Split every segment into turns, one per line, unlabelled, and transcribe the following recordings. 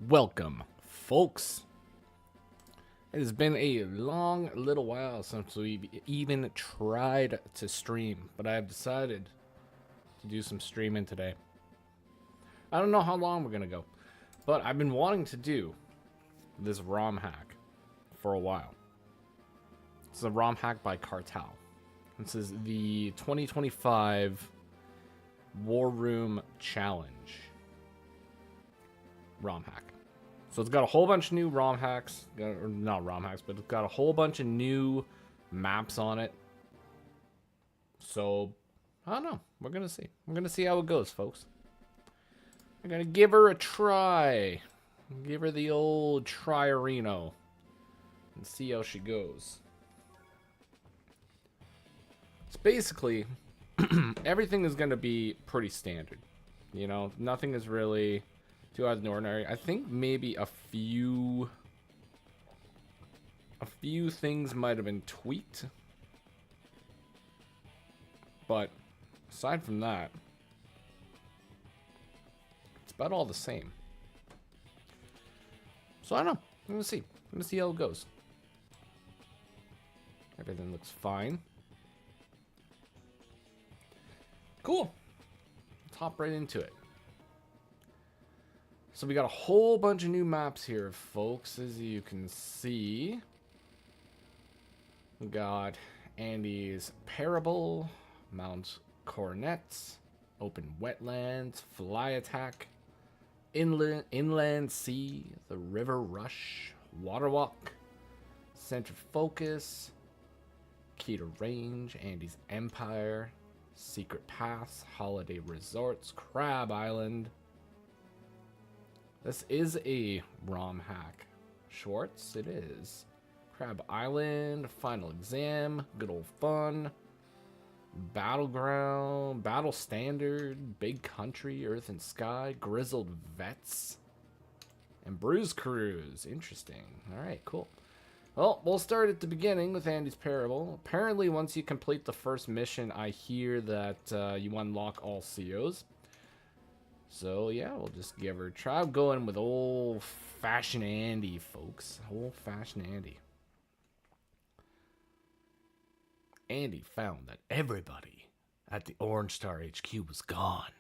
Welcome, folks. It has been a long little while since we've even tried to stream, but I have decided to do some streaming today. I don't know how long we're going to go, but I've been wanting to do this ROM hack for a while. It's a ROM hack by Cartel. This is the 2025 War Room Challenge ROM hack. So it's got a whole bunch of new ROM hacks, or not ROM hacks, but it's got a whole bunch of new maps on it. So, I don't know. We're going to see. We're going to see how it goes, folks. I'm going to give her a try. Give her the old try-areno. And see how she goes. It's basically, everything is going to be pretty standard. You know, nothing is really too out of the ordinary. I think maybe a few things might have been tweaked. But aside from that, it's about all the same. So I don't know. I'm gonna see. I'm gonna see how it goes. Everything looks fine. Cool. Let's hop right into it. So we got a whole bunch of new maps here, folks, as you can see. We got Andy's Parable, Mount Coronet, Open Wetlands, Fly Attack, Inland Sea, The River Rush, Water Walk, Center Focus, Key to Range, Andy's Empire, Secret Pass, Holiday Resorts, Crab Island. This is a ROM hack. Schwartz, it is. Crab Island, Final Exam, Good Old Fun, Battleground, Battle Standard, Big Country, Earth and Sky, Grizzled Vets, and Bruise Cruise. Interesting. Alright, cool. Well, we'll start at the beginning with Andy's Parable. Apparently, once you complete the first mission, I hear that you unlock all COs. So, yeah, we'll just give her a try. I'm going with old-fashioned Andy, folks. Old-fashioned Andy. Andy found that everybody at the Orange Star HQ was gone.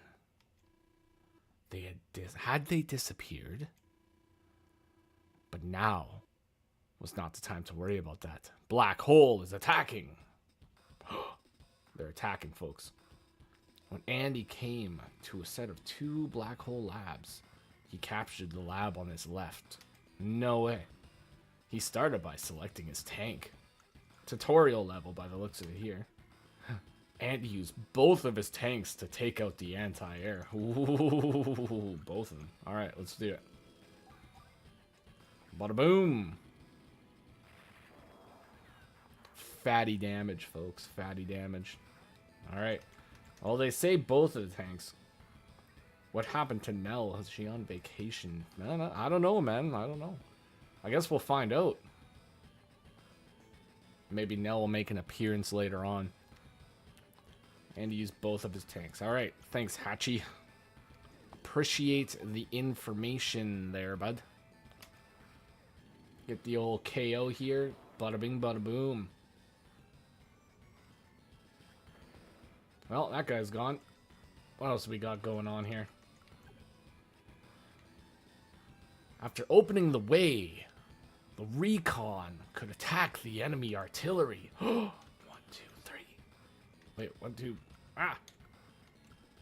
They had they disappeared? But now was not the time to worry about that. Black Hole is attacking. They're attacking, folks. When Andy came to a set of 2 black hole labs, he captured the lab on his left. No way. He started by selecting his tank. Tutorial level by the looks of it here. Andy used both of his tanks to take out the anti-air. Ooh, both of them. Alright, let's do it. Bada boom. Fatty damage, folks. Fatty damage. Alright. Well, they say both of the tanks. What happened to Nell? Is she on vacation? No, I don't know, man. I don't know. I guess we'll find out. Maybe Nell will make an appearance later on. And use both of his tanks. Alright, thanks, Hatchie. Appreciate the information there, bud. Get the old KO here. Bada bing, bada boom. Well, that guy's gone. What else we got going on here? After opening the way, the recon could attack the enemy artillery. 1, 2, 3. Wait, 1, 2. Ah!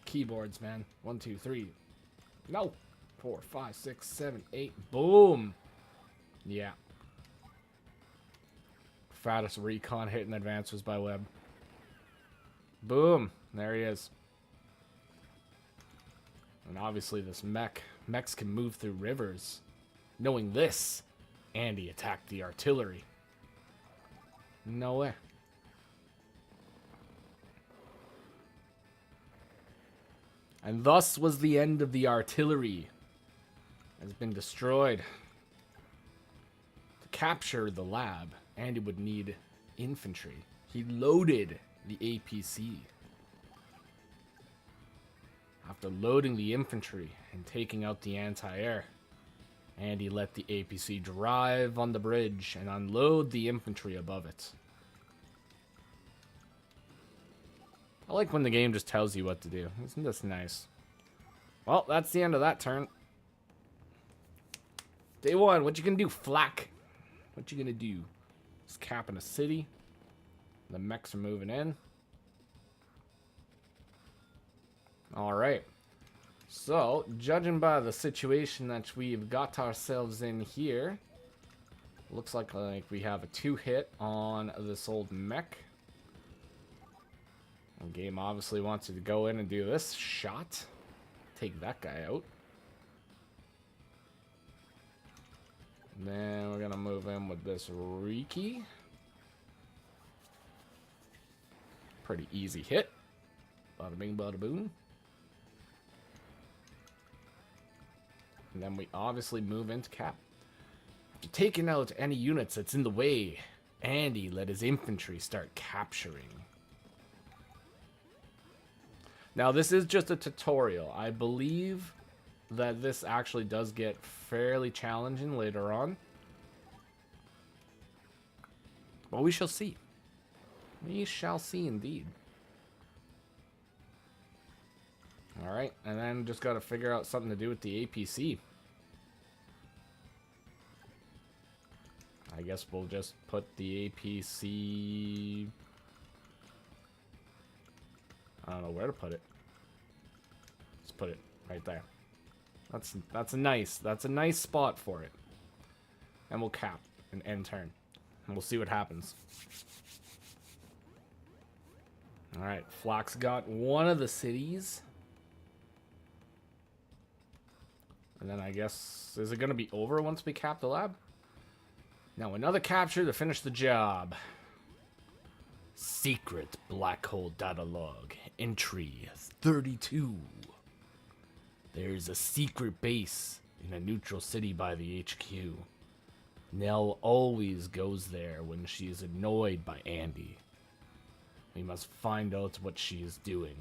Keyboards, man. 1, 2, 3. No! 4, 5, 6, 7, 8. Boom! Yeah. Fattest recon hit in advance was by Webb. Boom. There he is. And obviously this mechs can move through rivers. Knowing this, Andy attacked the artillery. No way. And thus was the end of the artillery. It has been destroyed. To capture the lab, Andy would need infantry. He loaded the APC. After loading the infantry and taking out the anti-air, Andy let the APC drive on the bridge and unload the infantry above it. I like when the game just tells you what to do. Isn't this nice? Well, that's the end of that turn. Day one, what you gonna do, Flak? What you gonna do? Just capping a city. The mechs are moving in. Alright. So, judging by the situation that we've got ourselves in here, looks like we have a 2-hit on this old mech. The game obviously wants you to go in and do this shot. Take that guy out. And then we're gonna move in with this Riki. Pretty easy hit. Bada bing, bada boom. And then we obviously move into cap. After taking out any units that's in the way, Andy let his infantry start capturing. Now, this is just a tutorial. I believe that this actually does get fairly challenging later on. But we shall see. We shall see indeed. Alright, and then just got to figure out something to do with the APC. I guess we'll just put the APC... I don't know where to put it. Let's put it right there. That's a nice spot for it. And we'll cap and end turn. And we'll see what happens. Alright, Flak's got one of the cities. And then I guess, is it going to be over once we cap the lab? Now another capture to finish the job. Secret black hole data log. Entry 32. There's a secret base in a neutral city by the HQ. Nell always goes there when she is annoyed by Andy. We must find out what she is doing.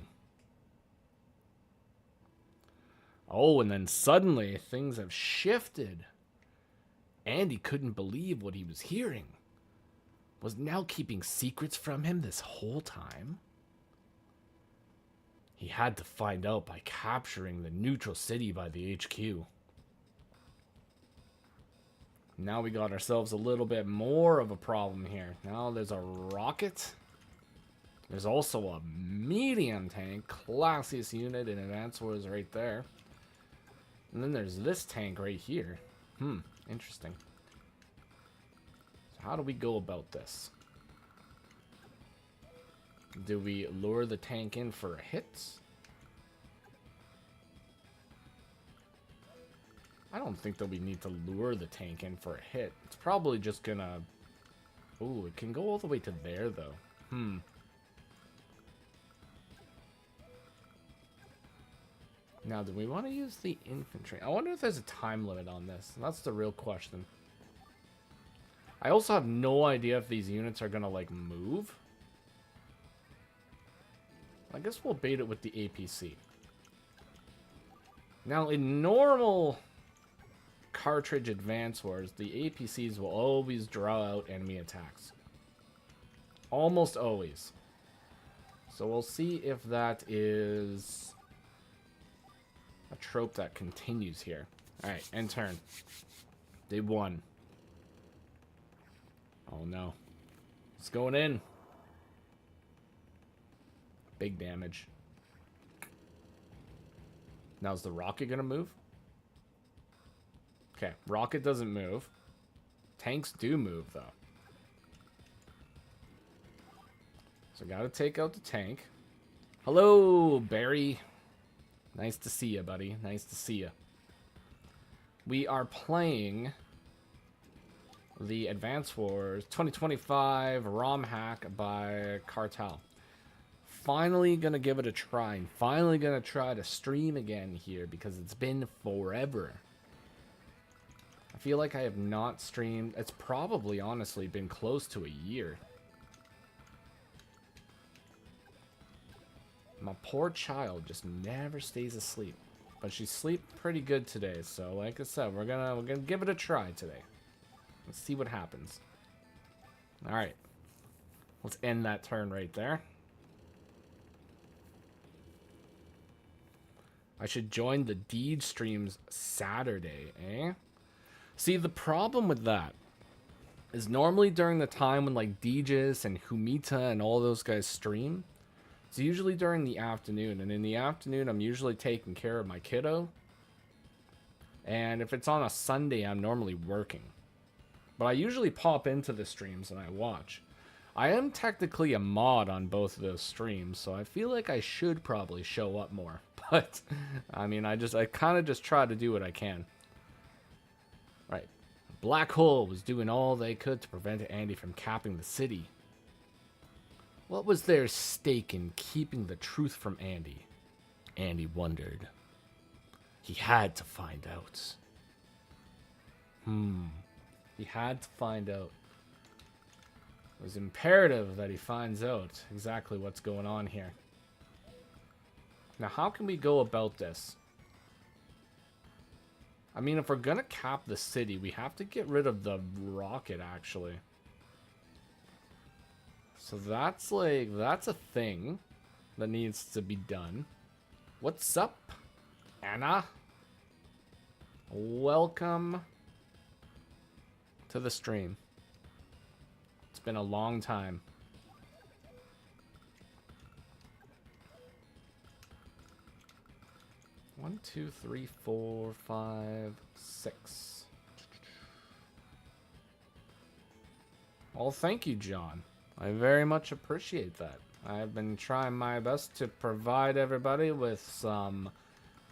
Oh, and then suddenly things have shifted. Andy couldn't believe what he was hearing. Was Nell keeping secrets from him this whole time? He had to find out by capturing the neutral city by the HQ. Now we got ourselves a little bit more of a problem here. Now there's a rocket. There's also a medium tank, classiest unit in Advance Wars right there. And then there's this tank right here. Interesting. So how do we go about this? Do we lure the tank in for a hit? I don't think that we need to lure the tank in for a hit. It's probably just gonna... Ooh, it can go all the way to there, though. Now, do we want to use the infantry? I wonder if there's a time limit on this. That's the real question. I also have no idea if these units are gonna, like, move. I guess we'll bait it with the APC. Now, in normal cartridge Advance Wars, the APCs will always draw out enemy attacks. Almost always. So we'll see if that is a trope that continues here. Alright, end turn. Day one. Oh no. It's going in. Big damage. Now is the rocket gonna move? Okay, rocket doesn't move. Tanks do move though. So gotta take out the tank. Hello, Barry. Nice to see you, buddy. Nice to see you. We are playing the Advance Wars 2025 ROM hack by Cartel. Finally gonna give it a try. And finally gonna try to stream again here because it's been forever. I feel like I have not streamed. It's probably honestly been close to a year. My poor child just never stays asleep. but she slept pretty good today. So like I said, we're gonna give it a try today. Let's see what happens. All right, let's end that turn right there. I should join the Deed streams Saturday, eh? See, the problem with that is normally during the time when like Deegis and Humita and all those guys stream, it's usually during the afternoon. And in the afternoon, I'm usually taking care of my kiddo. And if it's on a Sunday, I'm normally working. But I usually pop into the streams and I watch. I am technically a mod on both of those streams, so I feel like I should probably show up more. But, I mean, I kind of just try to do what I can. Right. Black Hole was doing all they could to prevent Andy from capping the city. What was their stake in keeping the truth from Andy? Andy wondered. He had to find out. He had to find out. It was imperative that he finds out exactly what's going on here. Now, how can we go about this? I mean, if we're gonna cap the city, we have to get rid of the rocket, actually. So that's a thing that needs to be done. What's up, Anna? Welcome to the stream. It's been a long time. One, two, three, four, five, six. Well, thank you, John. I very much appreciate that. I've been trying my best to provide everybody with some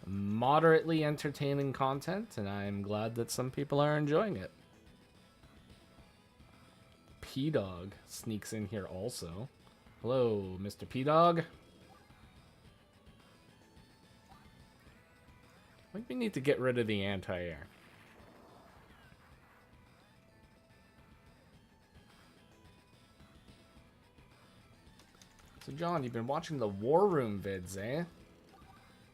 moderately entertaining content, and I'm glad that some people are enjoying it. P-Dog sneaks in here also. Hello, Mr. P-Dog. I think we need to get rid of the anti-air. So, John, you've been watching the War Room vids, eh?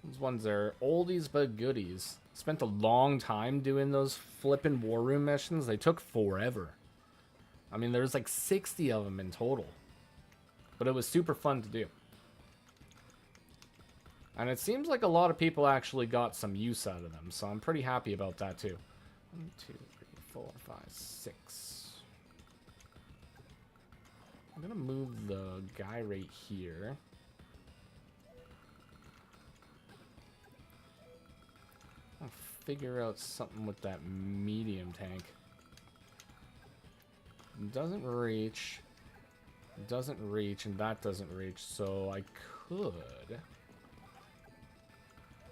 Those ones are oldies but goodies. Spent a long time doing those flippin' War Room missions. They took forever. I mean, there's like 60 of them in total. But it was super fun to do. And it seems like a lot of people actually got some use out of them, so I'm pretty happy about that too. 1, 2, 3, 4, 5, 6. I'm gonna move the guy right here. I'll figure out something with that medium tank. It doesn't reach. It doesn't reach, and that doesn't reach, so I could...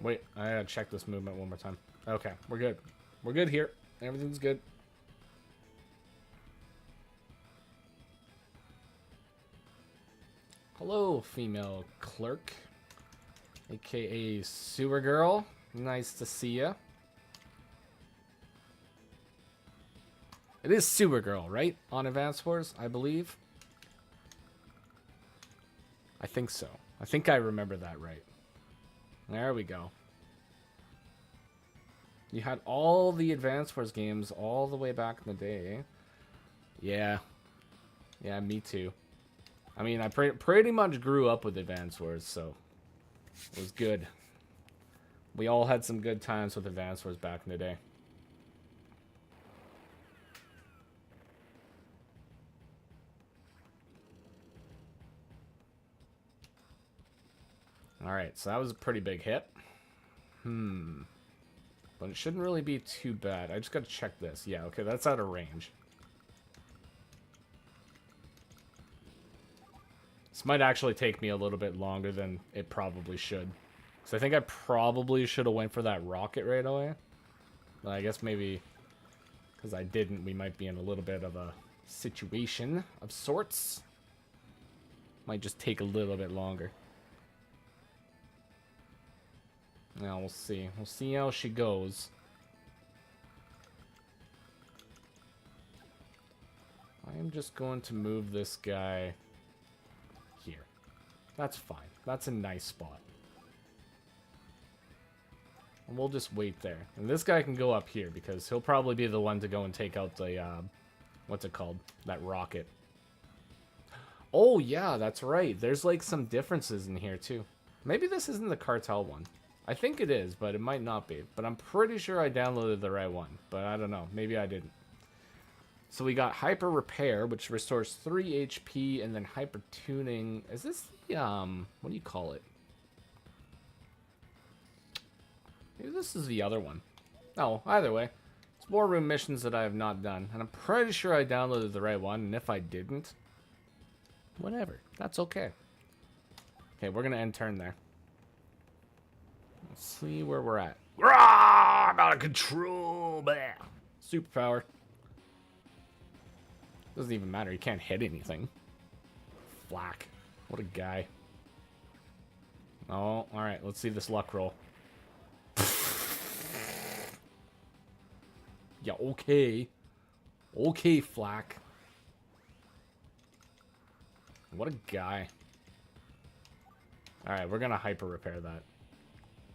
Wait, I gotta check this movement one more time. Okay, we're good. We're good here. Everything's good. Hello, female clerk. AKA Sewer Girl. Nice to see ya. It is Sewer Girl, right? On Advance Wars, I believe. I think so. I think I remember that right. There we go. You had all the Advance Wars games all the way back in the day, eh? Yeah. Yeah, me too. I mean, I pretty much grew up with Advance Wars, so it was good. We all had some good times with Advance Wars back in the day. Alright, so that was a pretty big hit. But it shouldn't really be too bad. I just gotta check this. Yeah, okay, that's out of range. This might actually take me a little bit longer than it probably should. So I think I probably should have went for that rocket right away. But I guess maybe because I didn't, we might be in a little bit of a situation of sorts. Might just take a little bit longer. Now we'll see. We'll see how she goes. I am just going to move this guy here. That's fine. That's a nice spot. And we'll just wait there. And this guy can go up here because he'll probably be the one to go and take out the, what's it called? That rocket. Oh, yeah, that's right. There's, like, some differences in here, too. Maybe this isn't the cartel one. I think it is, but it might not be. But I'm pretty sure I downloaded the right one. But I don't know. Maybe I didn't. So we got Hyper Repair, which restores 3 HP, and then Hyper Tuning. Is this the, what do you call it? Maybe this is the other one. Oh, either way. It's more room missions that I have not done. And I'm pretty sure I downloaded the right one, and if I didn't, whatever. That's okay. Okay, we're gonna end turn there. Let's see where we're at. Rah! I'm out of control! Blah. Superpower. Doesn't even matter. He can't hit anything. Flack. What a guy. Oh, alright. Let's see this luck roll. Yeah, okay. Okay, Flack. What a guy. Alright, we're gonna hyper repair that.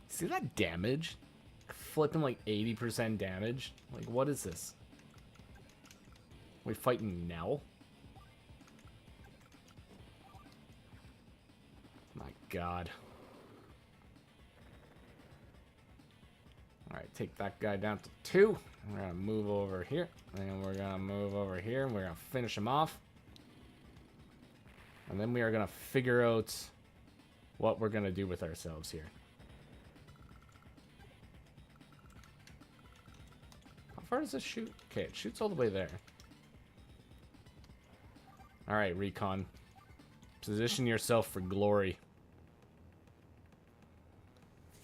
See that damage? Flipping like 80% damage? Like, what is this? We fighting Nell? My god. Alright, take that guy down to 2. We're gonna move over here. And we're gonna move over here. And we're gonna finish him off. And then we are gonna figure out what we're gonna do with ourselves here. How far does this shoot? Okay, it shoots all the way there. Alright, Recon. Position yourself for glory.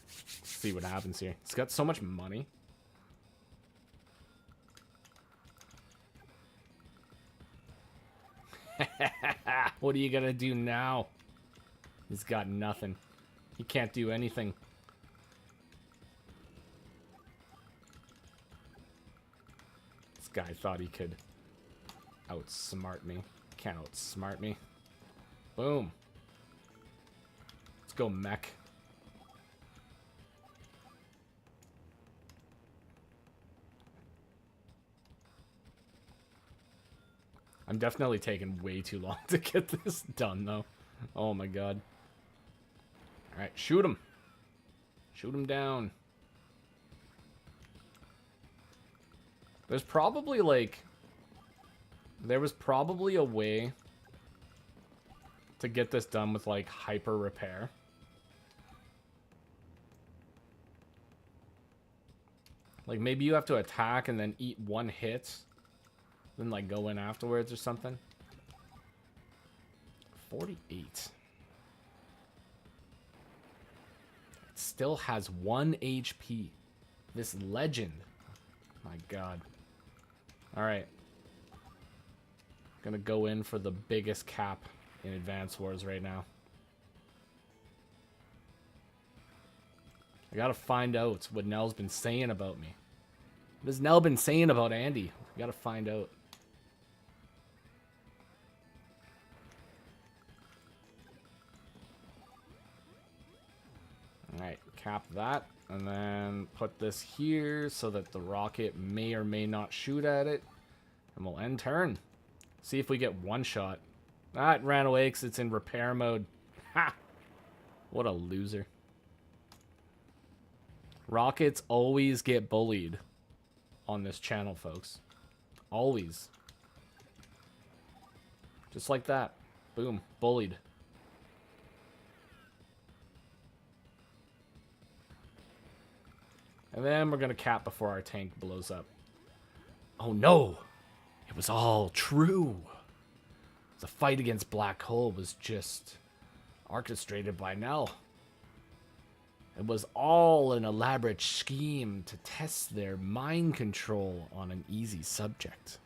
Let's see what happens here. It's got so much money. What are you gonna do now? He's got nothing. He can't do anything. This guy thought he could outsmart me. Can't outsmart me. Boom. Let's go, mech. I'm definitely taking way too long to get this done, though. Oh my god. Alright, shoot him. Shoot him down. There's probably, like... There was probably a way to get this done with, like, hyper repair. Like, maybe you have to attack and then eat one hit. Then, like, go in afterwards or something. 48. It still has 1 HP. This legend. My god. Alright. Gonna go in for the biggest cap in Advance Wars right now. I gotta find out what Nell's been saying about me. What has Nell been saying about Andy? I gotta find out. Alright, cap that. And then put this here so that the rocket may or may not shoot at it. And we'll end turn. See if we get one shot. Ah, it ran away because it's in repair mode. Ha! What a loser. Rockets always get bullied on this channel, folks. Always. Just like that. Boom. Bullied. And then we're going to cap before our tank blows up. Oh no! It was all true. The fight against Black Hole was just orchestrated by Nell. It was all an elaborate scheme to test their mind control on an easy subject.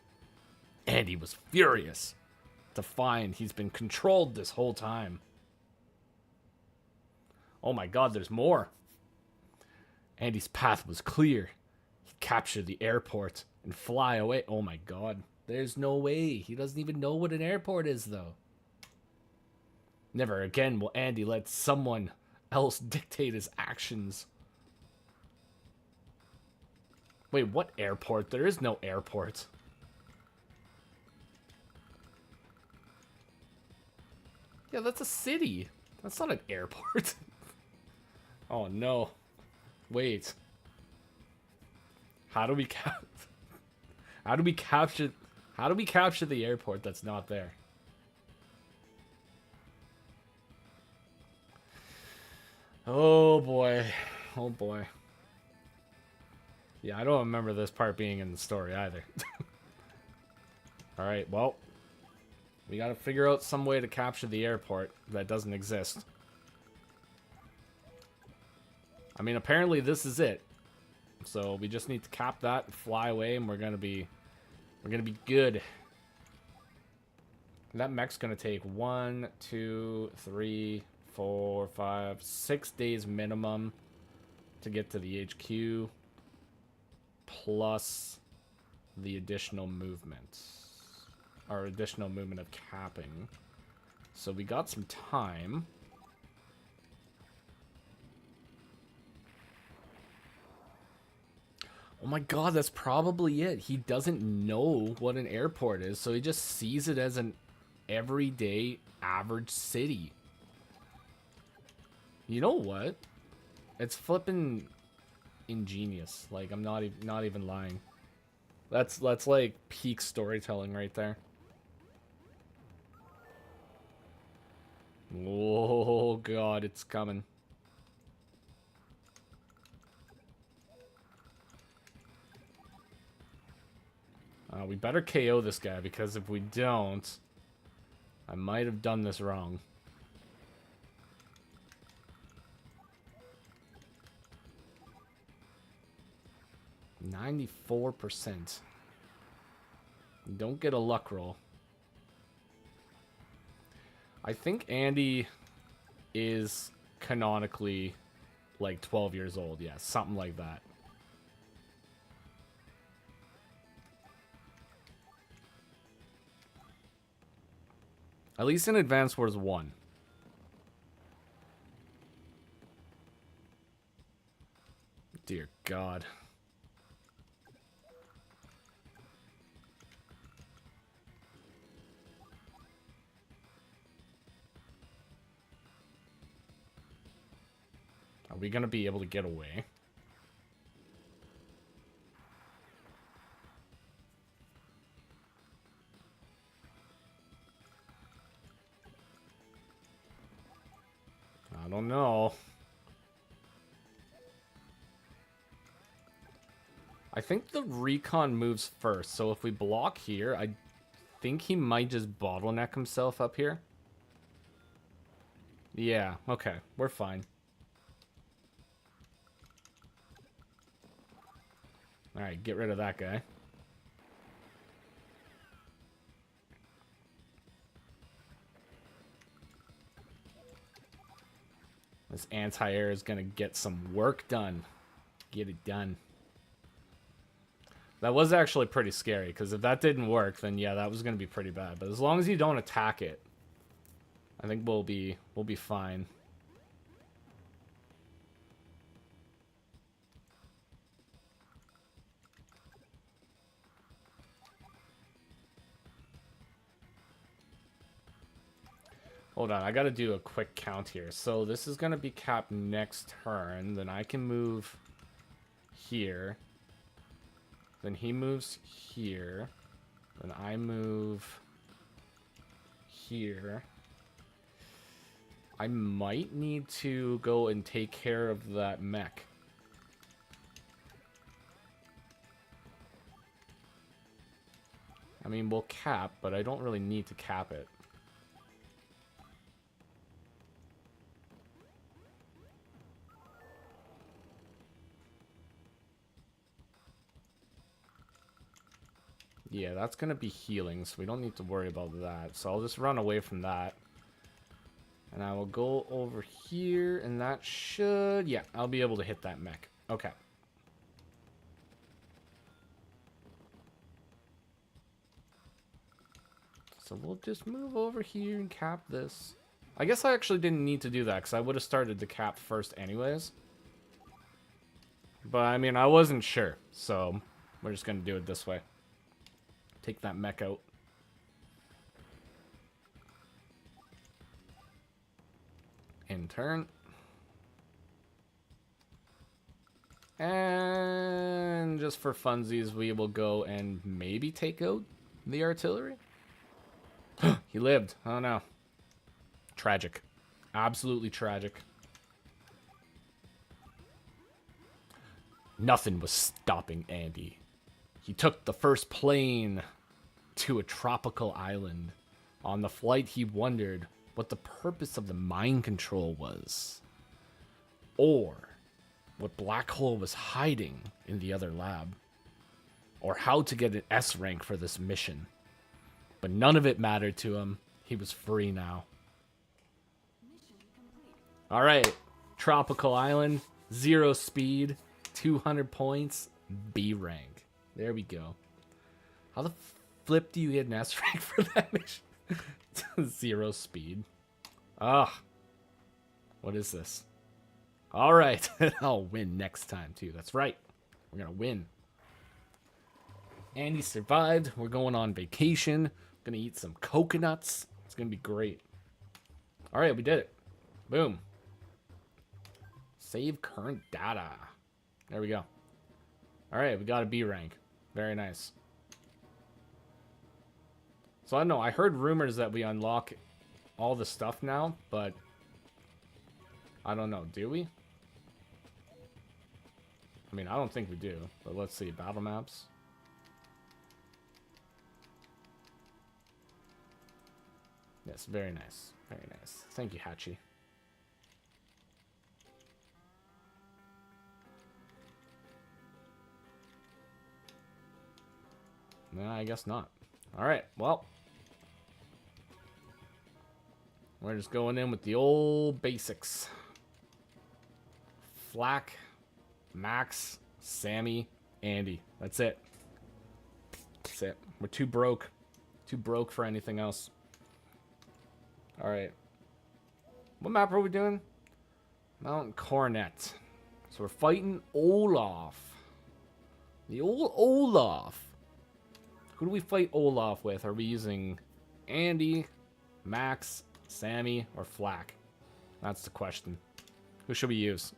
And he was furious to find he's been controlled this whole time. Oh my god, there's more. Andy's path was clear. He'd capture the airport and fly away. Oh my god. There's no way. He doesn't even know what an airport is, though. Never again will Andy let someone else dictate his actions. Wait, what airport? There is no airport. Yeah, that's a city. That's not an airport. Oh, no. Wait. How do we How do we capture... How do we capture the airport that's not there? Oh, boy. Oh, boy. Yeah, I don't remember this part being in the story either. Alright, well... We gotta figure out some way to capture the airport that doesn't exist. I mean, apparently this is it. So we just need to cap that and fly away, and we're gonna be good. And that mech's gonna take 1, 2, 3, 4, 5, 6 days minimum to get to the HQ, plus the additional movement. Or additional movement of capping. So we got some time. Oh my god, that's probably it. He doesn't know what an airport is, so he just sees it as an everyday average city. You know what? It's flippin' ingenious. Like, I'm not even lying. That's like peak storytelling right there. Oh god, it's coming. We better KO this guy, because if we don't, I might have done this wrong. %94%. Don't get a luck roll. I think Andy is canonically like 12 years old. Yeah, something like that. At least in Advance Wars 1. Dear God. Are we gonna be able to get away? I don't know. I think the recon moves first, so if we block here, I think he might just bottleneck himself up here. Yeah, okay, we're fine. Alright, get rid of that guy. This anti-air is gonna get some work done. Get it done. That was actually pretty scary, because if that didn't work, then yeah, that was gonna be pretty bad. But as long as you don't attack it, I think we'll be fine. Hold on, I gotta do a quick count here. So this is gonna be capped next turn. Then I can move here. Then he moves here. Then I move here. I might need to go and take care of that mech. I mean, we'll cap, but I don't really need to cap it. Yeah, that's going to be healing, so we don't need to worry about that. So I'll just run away from that. And I will go over here, and that should... Yeah, I'll be able to hit that mech. Okay. So we'll just move over here and cap this. I guess I actually didn't need to do that, because I would have started the cap first anyways. But, I mean, I wasn't sure. So, we're just going to do it this way. Take that mech out. In turn. And just for funsies, we will go and maybe take out the artillery. He lived. Oh, no. Tragic. Absolutely tragic. Nothing was stopping Andy. He took the first plane to a tropical island. On the flight, he wondered what the purpose of the mind control was. Or what Black Hole was hiding in the other lab. Or how to get an S rank for this mission. But none of it mattered to him. He was free now. Alright. Tropical Island. 0 speed. 200 points. B rank. There we go. How the flip do you get an S rank for that mission? 0 speed. Ugh. What is this? Alright. I'll win next time too. That's right. We're gonna win. Andy survived. We're going on vacation. Gonna eat some coconuts. It's gonna be great. Alright, we did it. Boom. Save current data. There we go. Alright, we got a B rank. Very nice. So I don't know. I heard rumors that we unlock all the stuff now, but I don't know. Do we? I mean, I don't think we do. But let's see. Battle maps. Yes, very nice. Very nice. Thank you, Hachi. No, I guess not. Alright, well. We're just going in with the old basics. Flack, Max, Sammy, Andy. That's it. That's it. We're too broke. Too broke for anything else. Alright. What map are we doing? Mount Coronet. So we're fighting Olaf. The old Olaf. Who do we fight Olaf with? Are we using Andy, Max, Sammy, or Flack? That's the question. Who should we use?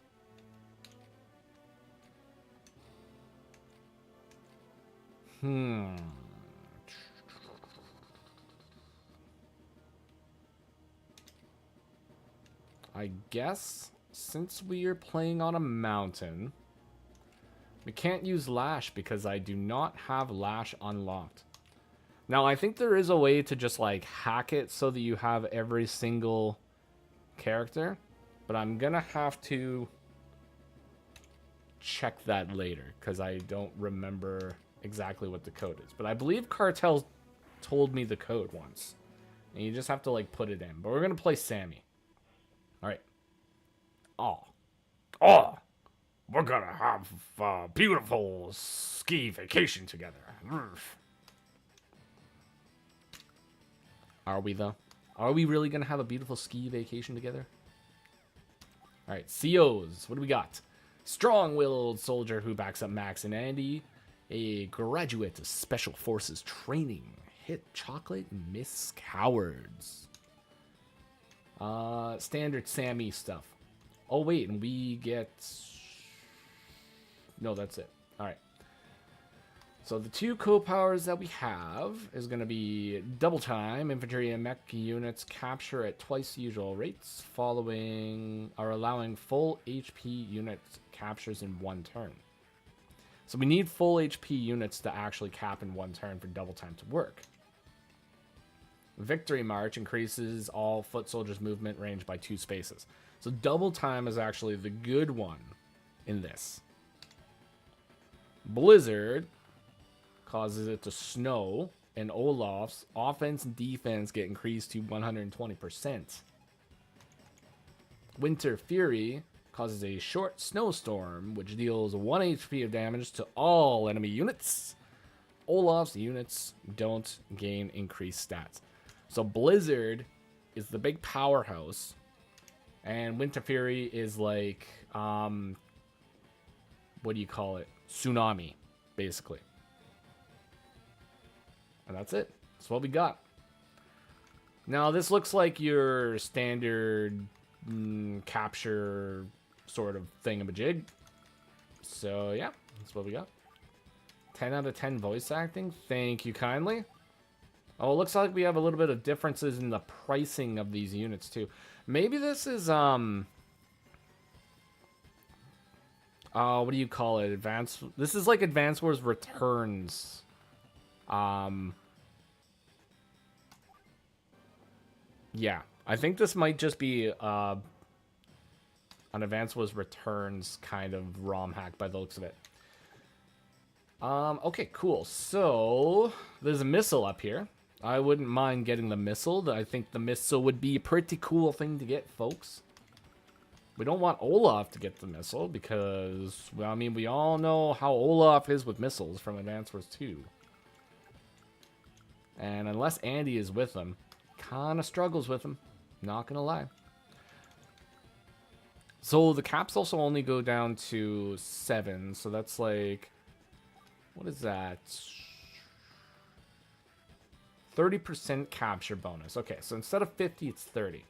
I guess since we are playing on a mountain, we can't use Lash because I do not have Lash unlocked. Now, I think there is a way to just like hack it so that you have every single character, but I'm gonna have to check that later because I don't remember exactly what the code is. But I believe Cartel told me the code once, and you just have to like put it in. But we're gonna play Sammy. All right. Oh, we're gonna have a beautiful ski vacation together. Are we though? Are we really gonna have a beautiful ski vacation together? All right, COs. What do we got? Strong-willed soldier who backs up Max and Andy. A graduate of Special Forces training. Hit chocolate, miss cowards. Standard Sammy stuff. Oh, wait, and we get... No, that's it. All right. So the two co-powers that we have is going to be double time. Infantry and mech units capture at twice the usual rates, allowing full HP unit captures in one turn. So we need full HP units to actually cap in one turn for double time to work. Victory March increases all foot soldiers' movement range by 2 spaces. So double time is actually the good one in this. Blizzard causes it to snow, and Olaf's offense and defense get increased to 120%. Winter Fury causes a short snowstorm, which deals 1 HP of damage to all enemy units. Olaf's units don't gain increased stats. So Blizzard is the big powerhouse, and Winter Fury is like what do you call it? Tsunami, basically. And that's it. That's what we got. Now, this looks like your standard capture sort of thingamajig. So, yeah, that's what we got. 10 out of 10 voice acting. Thank you kindly. Oh, it looks like we have a little bit of differences in the pricing of these units, too. Maybe this is, what do you call it? This is like Advance Wars Returns. Yeah, I think this might just be an Advance Wars Returns kind of ROM hack by the looks of it. Okay, cool. So there's a missile up here. I wouldn't mind getting the missile. I think the missile would be a pretty cool thing to get, folks. We don't want Olaf to get the missile because, well, I mean, we all know how Olaf is with missiles from Advance Wars 2. And unless Andy is with him, kind of struggles with him. Not gonna lie. So the caps also only go down to 7. So that's like, what is that? 30% capture bonus. Okay, so instead of 50, it's 30.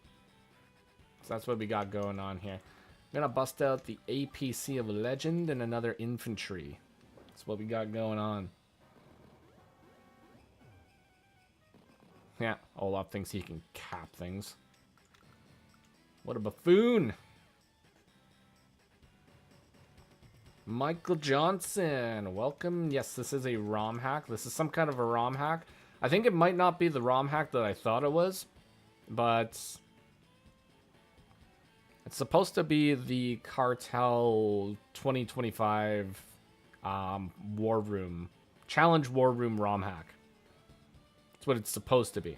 So that's what we got going on here. I'm gonna bust out the APC of Legend and another infantry. That's what we got going on. Yeah, Olaf thinks he can cap things. What a buffoon. Michael Johnson, welcome. Yes, this is a ROM hack. This is some kind of a ROM hack. I think it might not be the ROM hack that I thought it was, but it's supposed to be the Cartel 2025 War Room, Challenge War Room ROM hack. That's what it's supposed to be.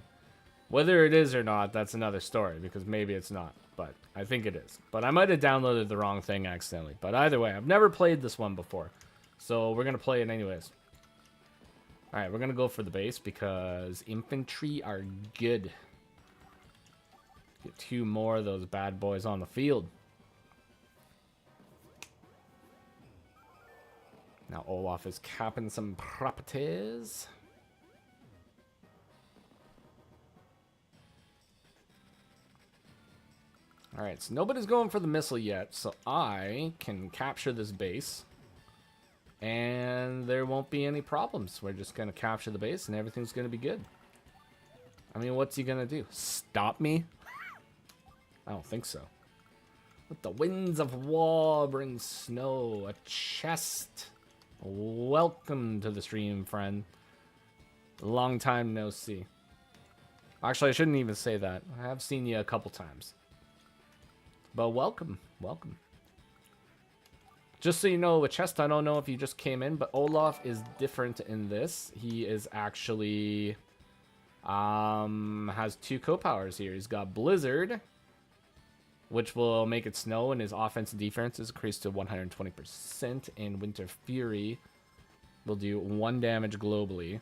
Whether it is or not, that's another story, because maybe it's not, but I think it is. But I might have downloaded the wrong thing accidentally. But either way, I've never played this one before, so we're going to play it anyways. Alright, we're going to go for the base, because infantry are good. Get 2 more of those bad boys on the field. Now Olaf is capping some properties. Alright, so nobody's going for the missile yet, so I can capture this base. And there won't be any problems. We're just going to capture the base and everything's going to be good. I mean, what's he going to do? Stop me? I don't think so. With the winds of war bring snow, a chest. Welcome to the stream, friend. Long time no see. Actually, I shouldn't even say that. I have seen you a couple times. But welcome, welcome. Just so you know, a chest, I don't know if you just came in, but Olaf is different in this. He is actually, has 2 co-powers here. He's got Blizzard, which will make it snow, and his offense and defense is increased to 120%, and Winter Fury will do 1 damage globally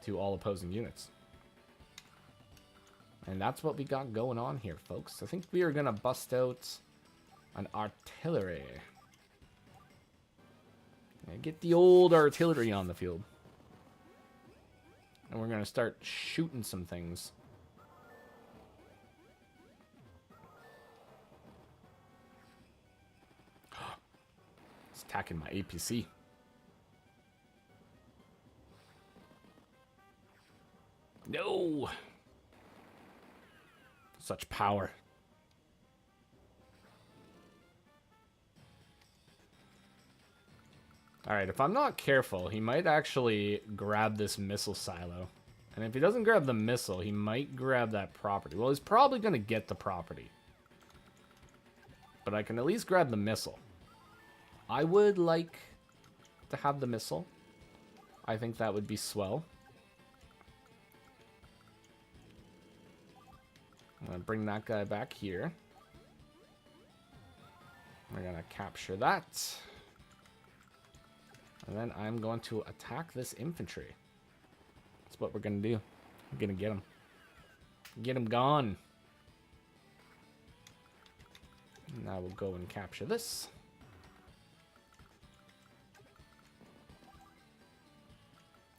to all opposing units. And that's what we got going on here, folks. I think we are going to bust out an artillery. And get the old artillery on the field. And we're going to start shooting some things. It's attacking my APC. No! Such power. Alright, if I'm not careful, he might actually grab this missile silo. And if he doesn't grab the missile, he might grab that property. Well, he's probably going to get the property. But I can at least grab the missile. I would like to have the missile. I think that would be swell. I'm going to bring that guy back here. We're going to capture that. And then I'm going to attack this infantry. That's what we're going to do. We're going to get him. Get him gone. Now we'll go and capture this.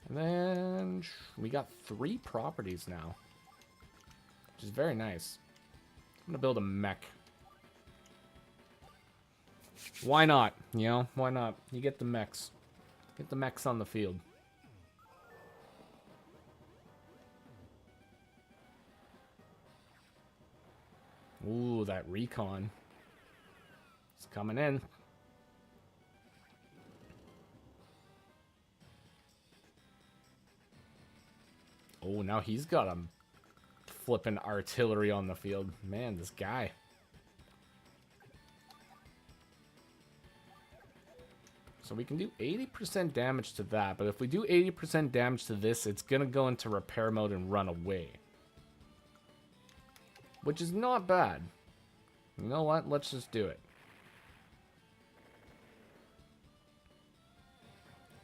And then we got 3 properties now, which is very nice. I'm gonna build a mech. Why not? You know, why not? You get the mechs. Get the mechs on the field. Ooh, that recon. It's coming in. Oh, now he's got a flipping artillery on the field. Man, this guy. So we can do 80% damage to that, but if we do 80% damage to this, it's going to go into repair mode and run away. Which is not bad. You know what? Let's just do it.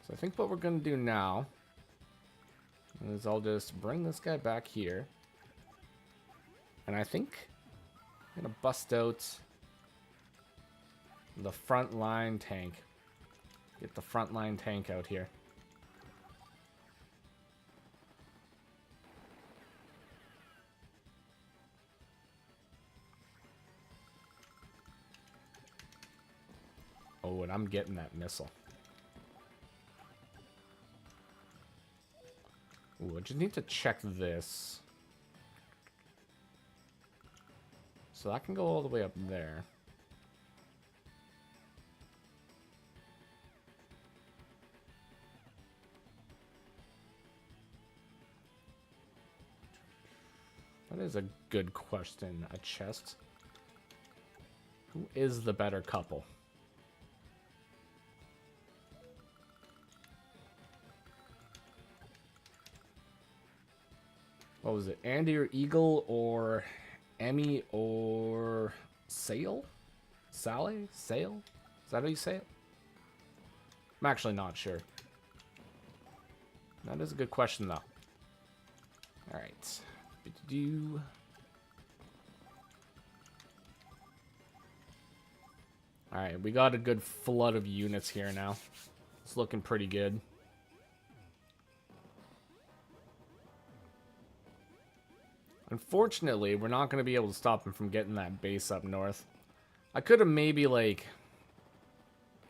So I think what we're going to do now is I'll just bring this guy back here. And I think I'm going to bust out the front line tank. Get the front line tank out here. Oh, and I'm getting that missile. Ooh, I just need to check this. So that can go all the way up there. That is a good question. A chest. Who is the better couple? What was it? Andy or Eagle or Emmy or Sale? Sally? Sale? Is that how you say it? I'm actually not sure. That is a good question, though. Alright. Alright, we got a good flood of units here now. It's looking pretty good. Unfortunately, we're not going to be able to stop him from getting that base up north. I could have maybe, like,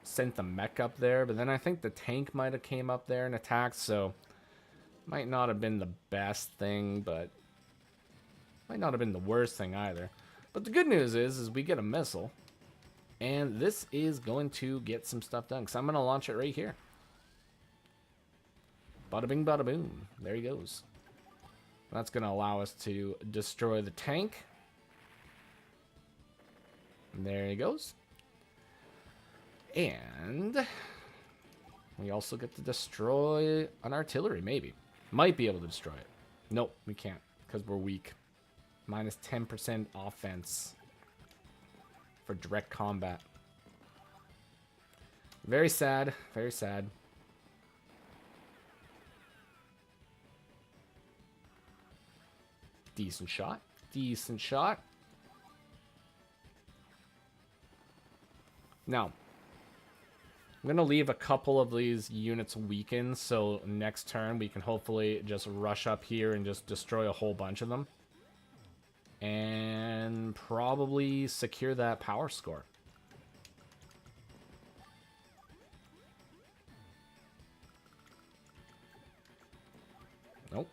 sent the mech up there, but then I think the tank might have came up there and attacked, so might not have been the best thing, but might not have been the worst thing either. But the good news is we get a missile, and this is going to get some stuff done, because I'm going to launch it right here. Bada bing, bada boom. There he goes. That's going to allow us to destroy the tank. And there he goes. And we also get to destroy an artillery, maybe. Might be able to destroy it. Nope, we can't, because we're weak. Minus 10% offense for direct combat. Very sad, very sad. Decent shot. Decent shot. Now, I'm going to leave a couple of these units weakened, so next turn we can hopefully just rush up here and just destroy a whole bunch of them. And probably secure that power score. Nope.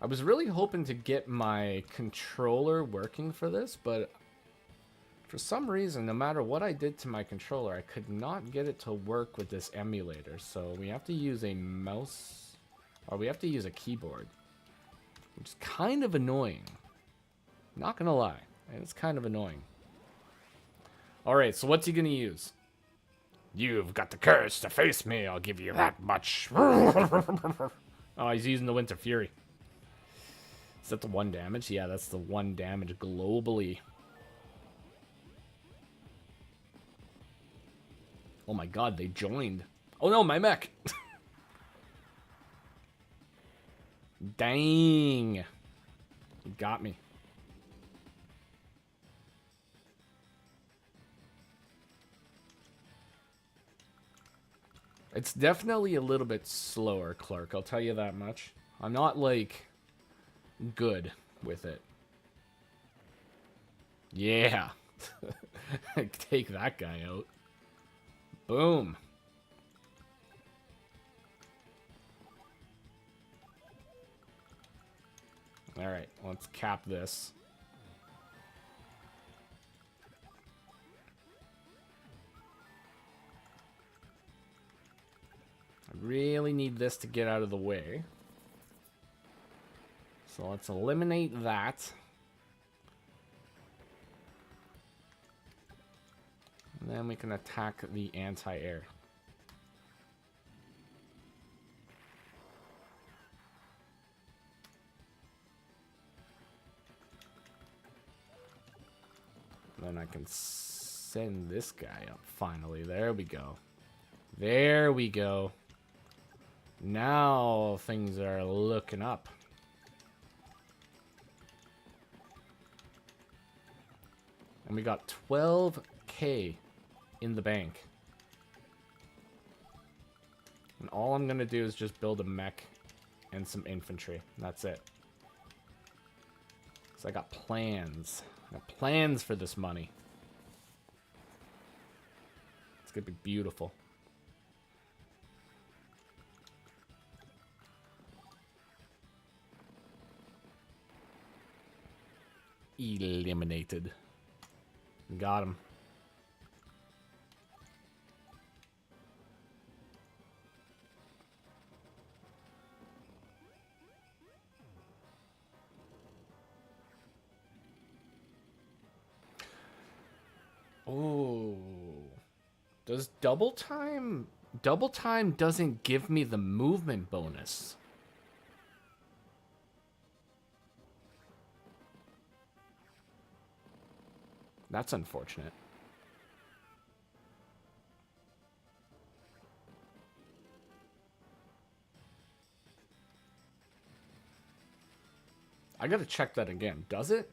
I was really hoping to get my controller working for this, but for some reason, no matter what I did to my controller, I could not get it to work with this emulator. So we have to use a mouse, or we have to use a keyboard, which is kind of annoying. Not gonna lie, it's kind of annoying. All right, so what's he gonna use? You've got the courage to face me. I'll give you that much. Oh, he's using the Winter Fury. Is that the 1 damage? Yeah, that's the 1 damage globally. Oh my god, they joined. Oh no, my mech! Dang. You got me. It's definitely a little bit slower, Clark. I'll tell you that much. I'm not, like, good with it. Yeah. Take that guy out. Boom. Alright, let's cap this. I really need this to get out of the way. So let's eliminate that. And then we can attack the anti-air. Then I can send this guy up finally. There we go. There we go. Now things are looking up. And we got 12K in the bank. And all I'm going to do is just build a mech and some infantry. That's it. So I got plans. I got plans for this money. It's going to be beautiful. Eliminated. Got him. Oh. Does double time... Double time doesn't give me the movement bonus. That's unfortunate. I gotta check that again. Does it?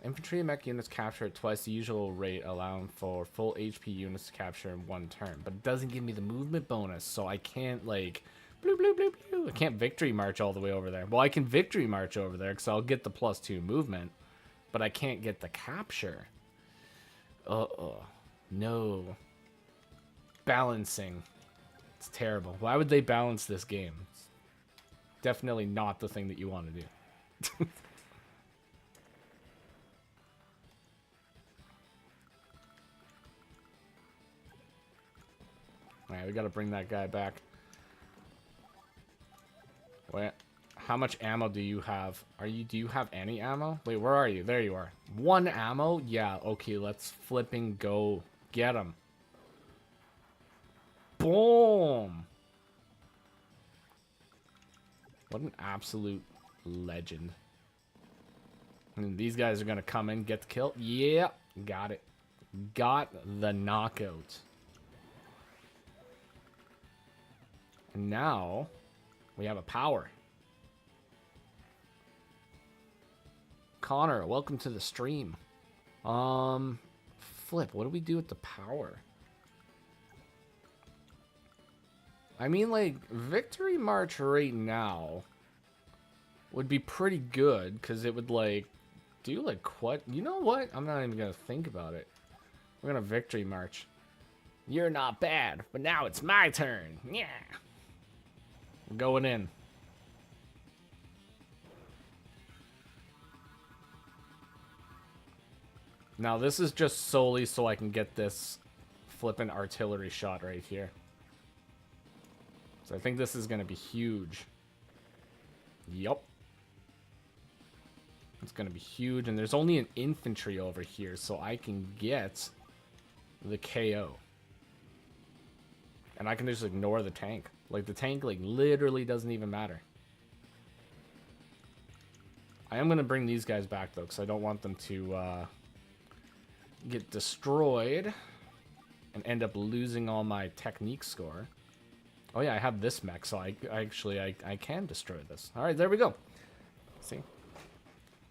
Infantry and mech units capture at twice the usual rate, allowing for full HP units to capture in one turn. But it doesn't give me the movement bonus, so I can't, like... Blue, blue, blue, blue. I can't victory march all the way over there. Well, I can victory march over there, because I'll get the +2 movement. But I can't get the capture. Uh-oh. No. Balancing. It's terrible. Why would they balance this game? It's definitely not the thing that you want to do. Alright, we gotta bring that guy back. Wait. How much ammo do you have? Do you have any ammo? Wait, where are you? There you are. 1 ammo? Yeah, okay, let's flipping go get him. Boom! What an absolute legend. And these guys are gonna come in, get the kill. Yeah, got it. Got the knockout. And now, we have a power. Connor, welcome to the stream. Flip, what do we do with the power? I mean, like, Victory March right now would be pretty good, because it would, like, do, like, what? You know what? I'm not even going to think about it. We're going to Victory March. You're not bad, but now it's my turn. Yeah. We're going in. Now, this is just solely so I can get this flippin' artillery shot right here. So I think this is going to be huge. Yup. It's going to be huge, and there's only an infantry over here, so I can get the KO. And I can just ignore the tank. Like, the tank, like, literally doesn't even matter. I am going to bring these guys back, though, because I don't want them to, get destroyed and end up losing all my technique score. Oh yeah, I have this mech, so I can destroy this. All right, there we go. See,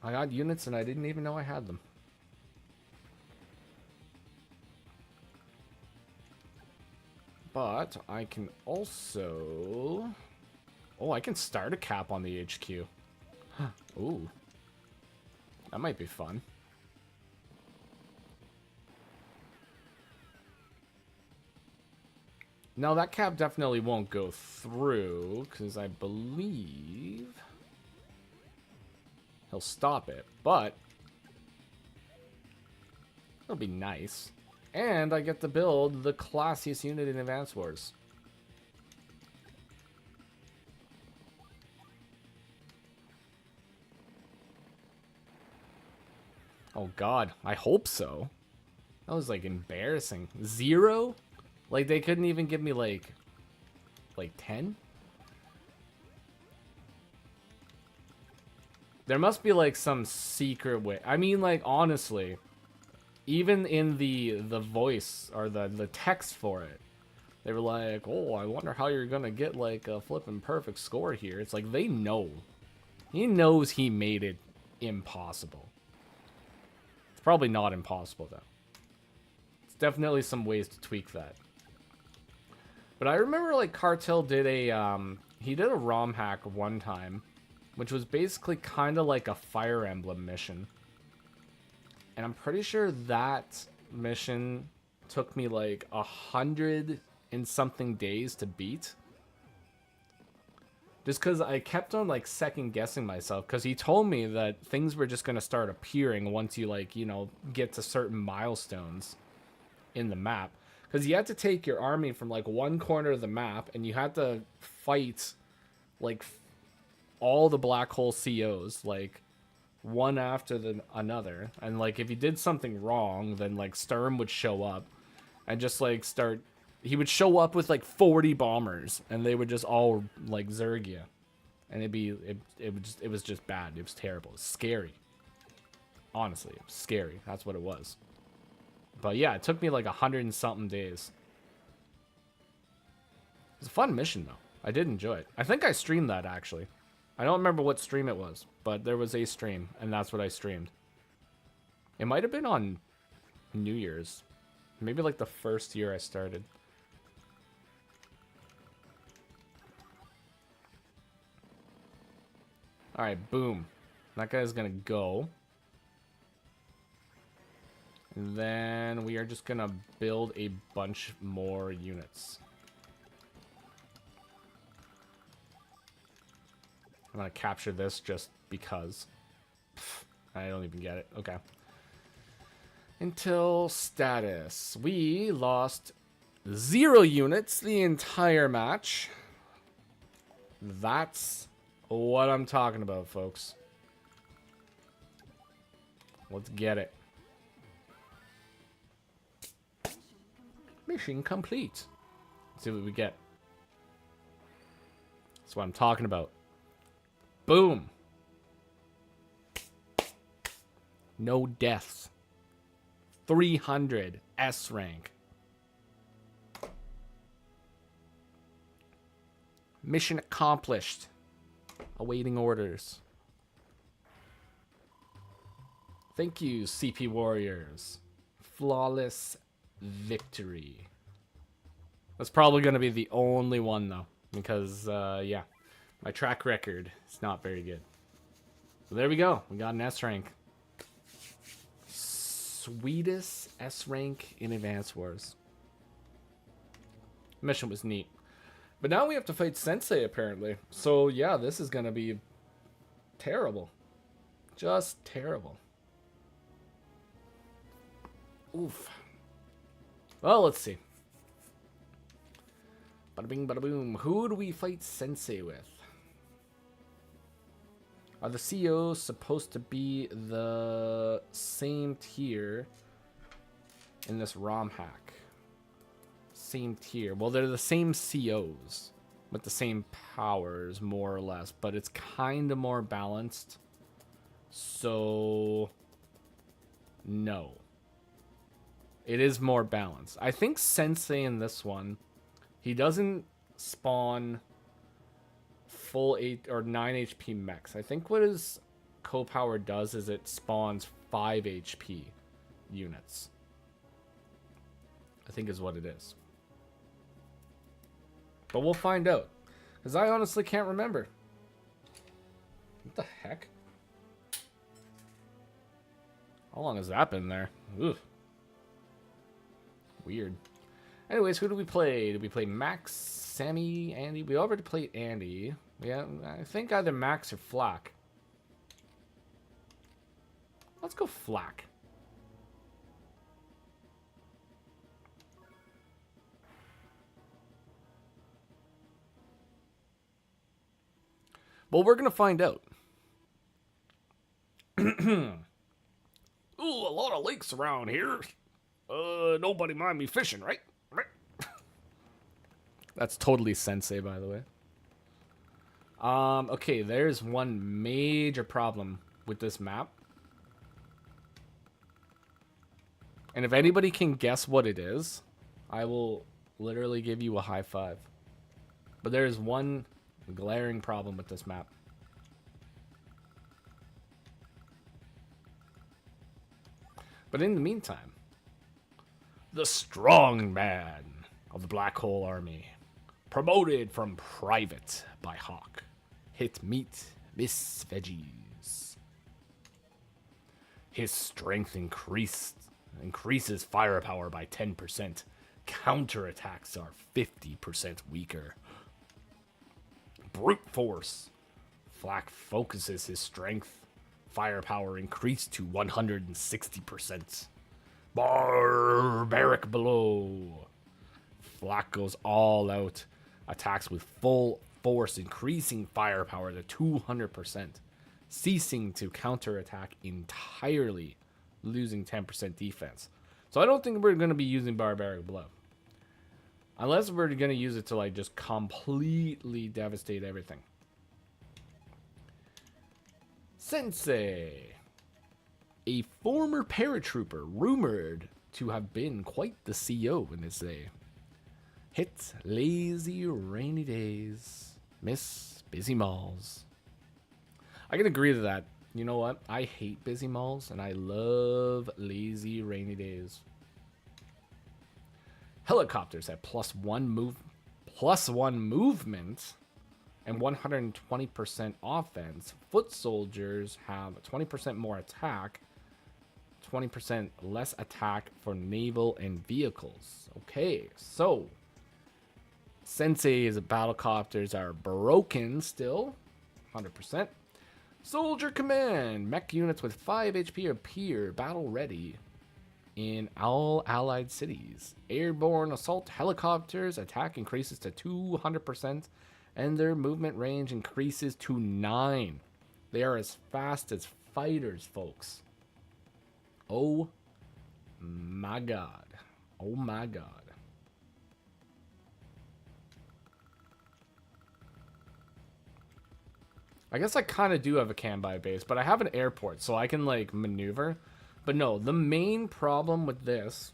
I got units and I didn't even know I had them. But I can also... Oh, I can start a cap on the HQ. Ooh. That might be fun. Now, that cap definitely won't go through, because I believe he'll stop it, but it'll be nice. And I get to build the classiest unit in Advance Wars. Oh god, I hope so. That was like embarrassing. 0? Like they couldn't even give me like 10? There must be like some secret way. I mean, like, honestly, even in the voice or the text for it, they were like, oh, I wonder how you're gonna get like a flippin' perfect score here. It's like they know. He knows he made it impossible. It's probably not impossible though. It's definitely some ways to tweak that. But I remember like Cartel did a he did a ROM hack one time, which was basically kind of like a Fire Emblem mission. And I'm pretty sure that mission took me like 100 and something days to beat. Just because I kept on like second guessing myself, because he told me that things were just going to start appearing once you like, you know, get to certain milestones in the map. Because you had to take your army from like one corner of the map and you had to fight like all the black hole COs, like one after another. And like if you did something wrong, then like Sturm would show up and just like start. He would show up with like 40 bombers and they would just all like Zergia. And it was just bad. It was terrible. It was scary. Honestly, it was scary. That's what it was. But yeah, it took me like 100 and something days. It was a fun mission though. I did enjoy it. I think I streamed that actually. I don't remember what stream it was, but there was a stream and that's what I streamed. It might have been on New Year's. Maybe like the first year I started. Alright, boom. That guy's gonna go. And then we are just gonna build a bunch more units. I'm gonna capture this just because. I don't even get it. Okay. Until status. We lost 0 units the entire match. That's what I'm talking about, folks. Let's get it. Mission complete. Let's see what we get. That's what I'm talking about. Boom. No deaths. 300 S rank. Mission accomplished. Awaiting orders. Thank you, CP Warriors. Flawless victory. That's probably going to be the only one, though. Because, yeah. My track record is not very good. So there we go. We got an S rank. Sweetest S rank in Advance Wars. Mission was neat. But now we have to fight Sensei, apparently. So, yeah, this is going to be terrible. Just terrible. Oof. Well, let's see. Bada bing, bada boom. Who do we fight Sensei with? Are the COs supposed to be the same tier in this ROM hack? Same tier. Well, they're the same COs with the same powers, more or less, but it's kind of more balanced. So, no. It is more balanced. I think Sensei in this one, he doesn't spawn full 8 or 9 HP mechs. I think what his co-power does is it spawns 5 HP units. I think is what it is. But we'll find out. Because I honestly can't remember. What the heck? How long has that been there? Ugh. Weird. Anyways, who do we play? Did we play Max, Sammy, Andy? We already played Andy. Yeah, I think either Max or Flack. Let's go Flack. Well, we're going to find out. Ooh, a lot of lakes around here. Nobody mind me fishing, right? Right. That's totally sensei, by the way. Okay, there's one major problem with this map. And if anybody can guess what it is, I will literally give you a high five. But there is one glaring problem with this map. But in the meantime, the strong man of the Black Hole Army, promoted from private by Hawk, hit meat, miss veggies. His strength increases firepower by 10%. Counterattacks are 50% weaker. Brute force. Flack focuses his strength. Firepower increased to 160%. Barbaric blow. Flack goes all out. Attacks with full force, increasing firepower to 200%. Ceasing to counterattack entirely. Losing 10% defense. So I don't think we're going to be using Barbaric Blow. Unless we're going to use it to like just completely devastate everything. Sensei. A former paratrooper rumored to have been quite the CEO in his day. Hit lazy rainy days. Miss busy malls. I can agree to that. You know what? I hate busy malls and I love lazy rainy days. Helicopters have +1 movement and 120% offense. Foot soldiers have 20% more attack, 20% less attack for naval and vehicles. Okay, so Sensei's battlecopters are broken still, 100%. Soldier Command. Mech units with 5 HP appear battle ready in all allied cities. Airborne assault helicopters. Attack increases to 200% and their movement range increases to 9. They are as fast as fighters, folks. Oh my god. Oh my god. I guess I kind of do have a can-buy base, but I have an airport, so I can, like, maneuver. But no, the main problem with this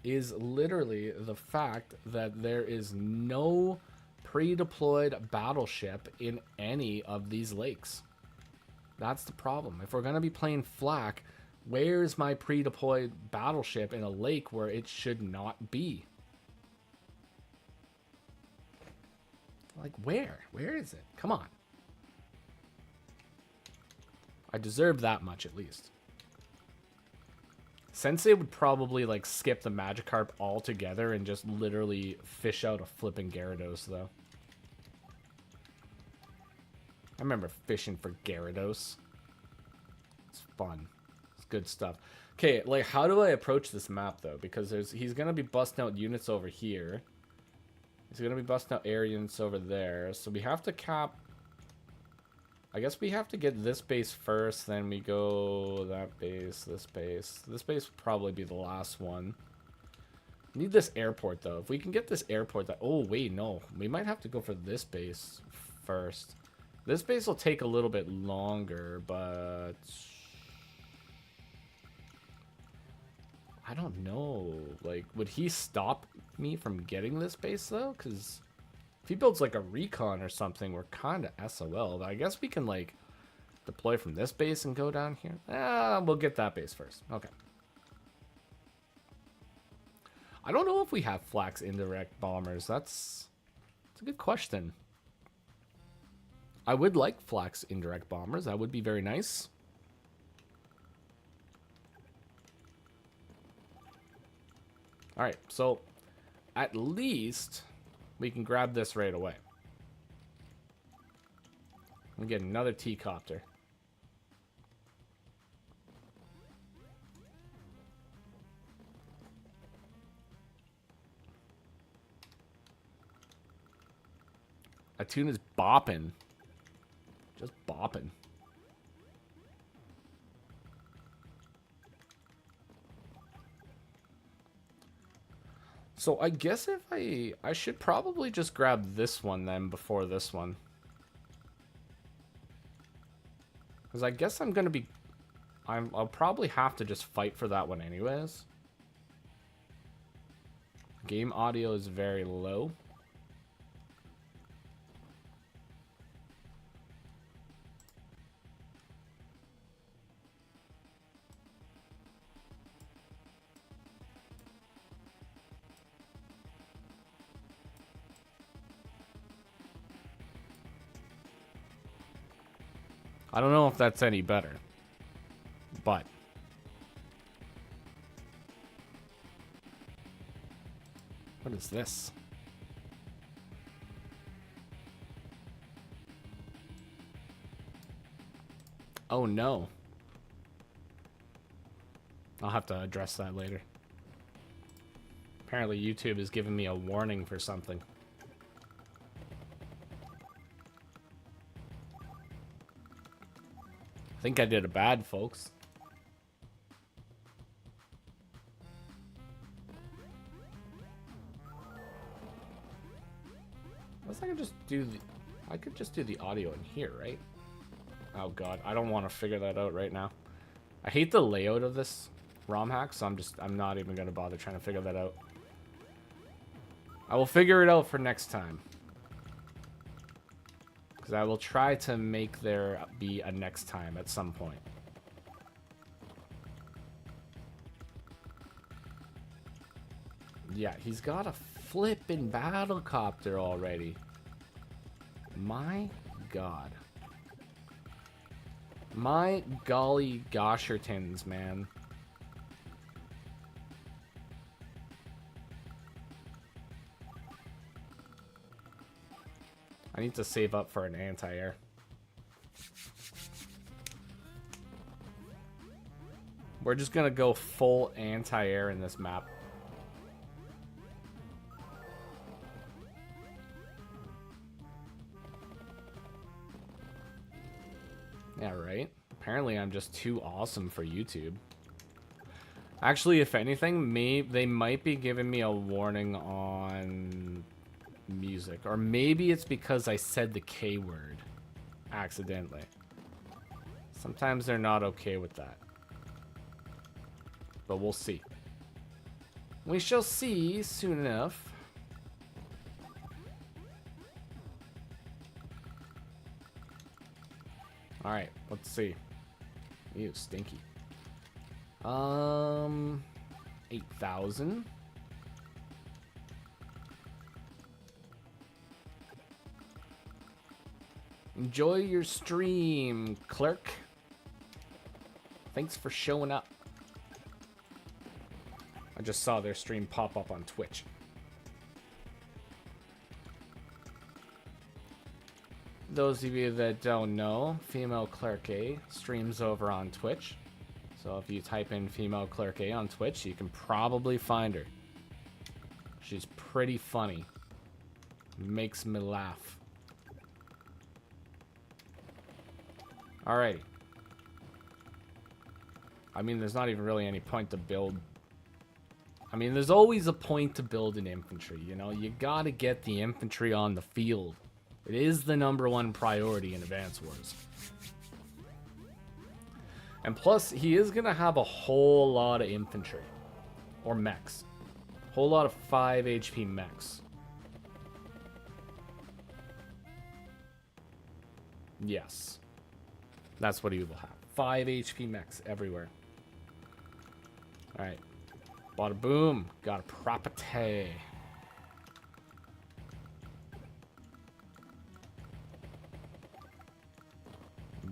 is literally the fact that there is no pre-deployed battleship in any of these lakes. That's the problem. If we're going to be playing Flak, where's my pre-deployed battleship in a lake where it should not be? Like, where? Where is it? Come on. I deserve that much, at least. Sensei would probably, like, skip the Magikarp altogether and just literally fish out a flipping Gyarados, though. I remember fishing for Gyarados. It's fun. It's good stuff. Okay, like, how do I approach this map, though? Because he's going to be busting out units over here. He's going to be busting out air units over there. So we have to cap... I guess we have to get this base first, then we go that base, this base. This base would probably be the last one. Need this airport, though. If we can get this airport... Oh, wait, no. We might have to go for this base first. This base will take a little bit longer, but... I don't know. Like, would he stop me from getting this base, though? Because... if he builds, like, a recon or something, we're kind of SOL. But I guess we can, like, deploy from this base and go down here. We'll get that base first. Okay. I don't know if we have Flax indirect bombers. That's It's a good question. I would like Flak's indirect bombers. That would be very nice. Alright, so at least we can grab this right away. And get another T-copter. Atuna's bopping. Just bopping. So I guess if I should probably just grab this one then before this one. Because I guess I'm going to be... I'll probably have to just fight for that one anyways. Game audio is very low. I don't know if that's any better, but what is this? Oh no. I'll have to address that later. Apparently YouTube is giving me a warning for something. I think I did a bad, folks. I could just do the... I could just do the audio in here, right? Oh god, I don't want to figure that out right now. I hate the layout of this ROM hack, so I'm not even gonna bother trying to figure that out. I will figure it out for next time. Because I will try to make there be a next time at some point. Yeah, he's got a flippin' battlecopter already. My god. My golly goshertons, man. I need to save up for an anti-air. We're just gonna go full anti-air in this map. Yeah, right? Apparently I'm just too awesome for YouTube. Actually, if anything, they might be giving me a warning on music. Or maybe it's because I said the K word accidentally. Sometimes they're not okay with that. But we'll see. We shall see soon enough. Alright, let's see. Ew, stinky. 8,000. Enjoy your stream, clerk. Thanks for showing up. I just saw their stream pop up on Twitch. Those of you that don't know, Female Clerk A streams over on Twitch. So if you type in Female Clerk A on Twitch, you can probably find her. She's pretty funny. Makes me laugh. Alrighty. I mean, there's not even really any point to build. I mean, there's always a point to build an infantry, you know? You gotta get the infantry on the field. It is the #1 priority in Advance Wars. And plus, he is going to have a whole lot of infantry. Or mechs. Whole lot of 5 HP mechs. Yes. That's what he will have. 5 HP mechs everywhere. Alright. Bada boom. Got a property.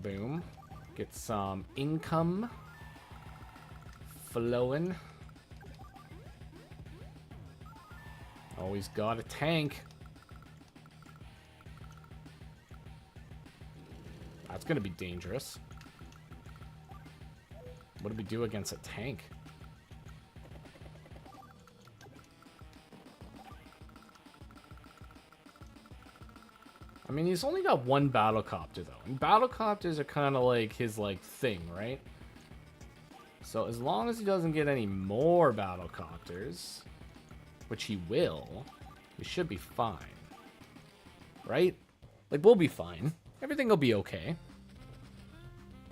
Boom. Get some income flowing. Always got a tank. That's gonna be dangerous. What do we do against a tank? I mean, he's only got one battlecopter, though. And battlecopters are kind of like his, like, thing, right? So as long as he doesn't get any more battlecopters, which he will, we should be fine. Right? Like, we'll be fine. Everything will be okay.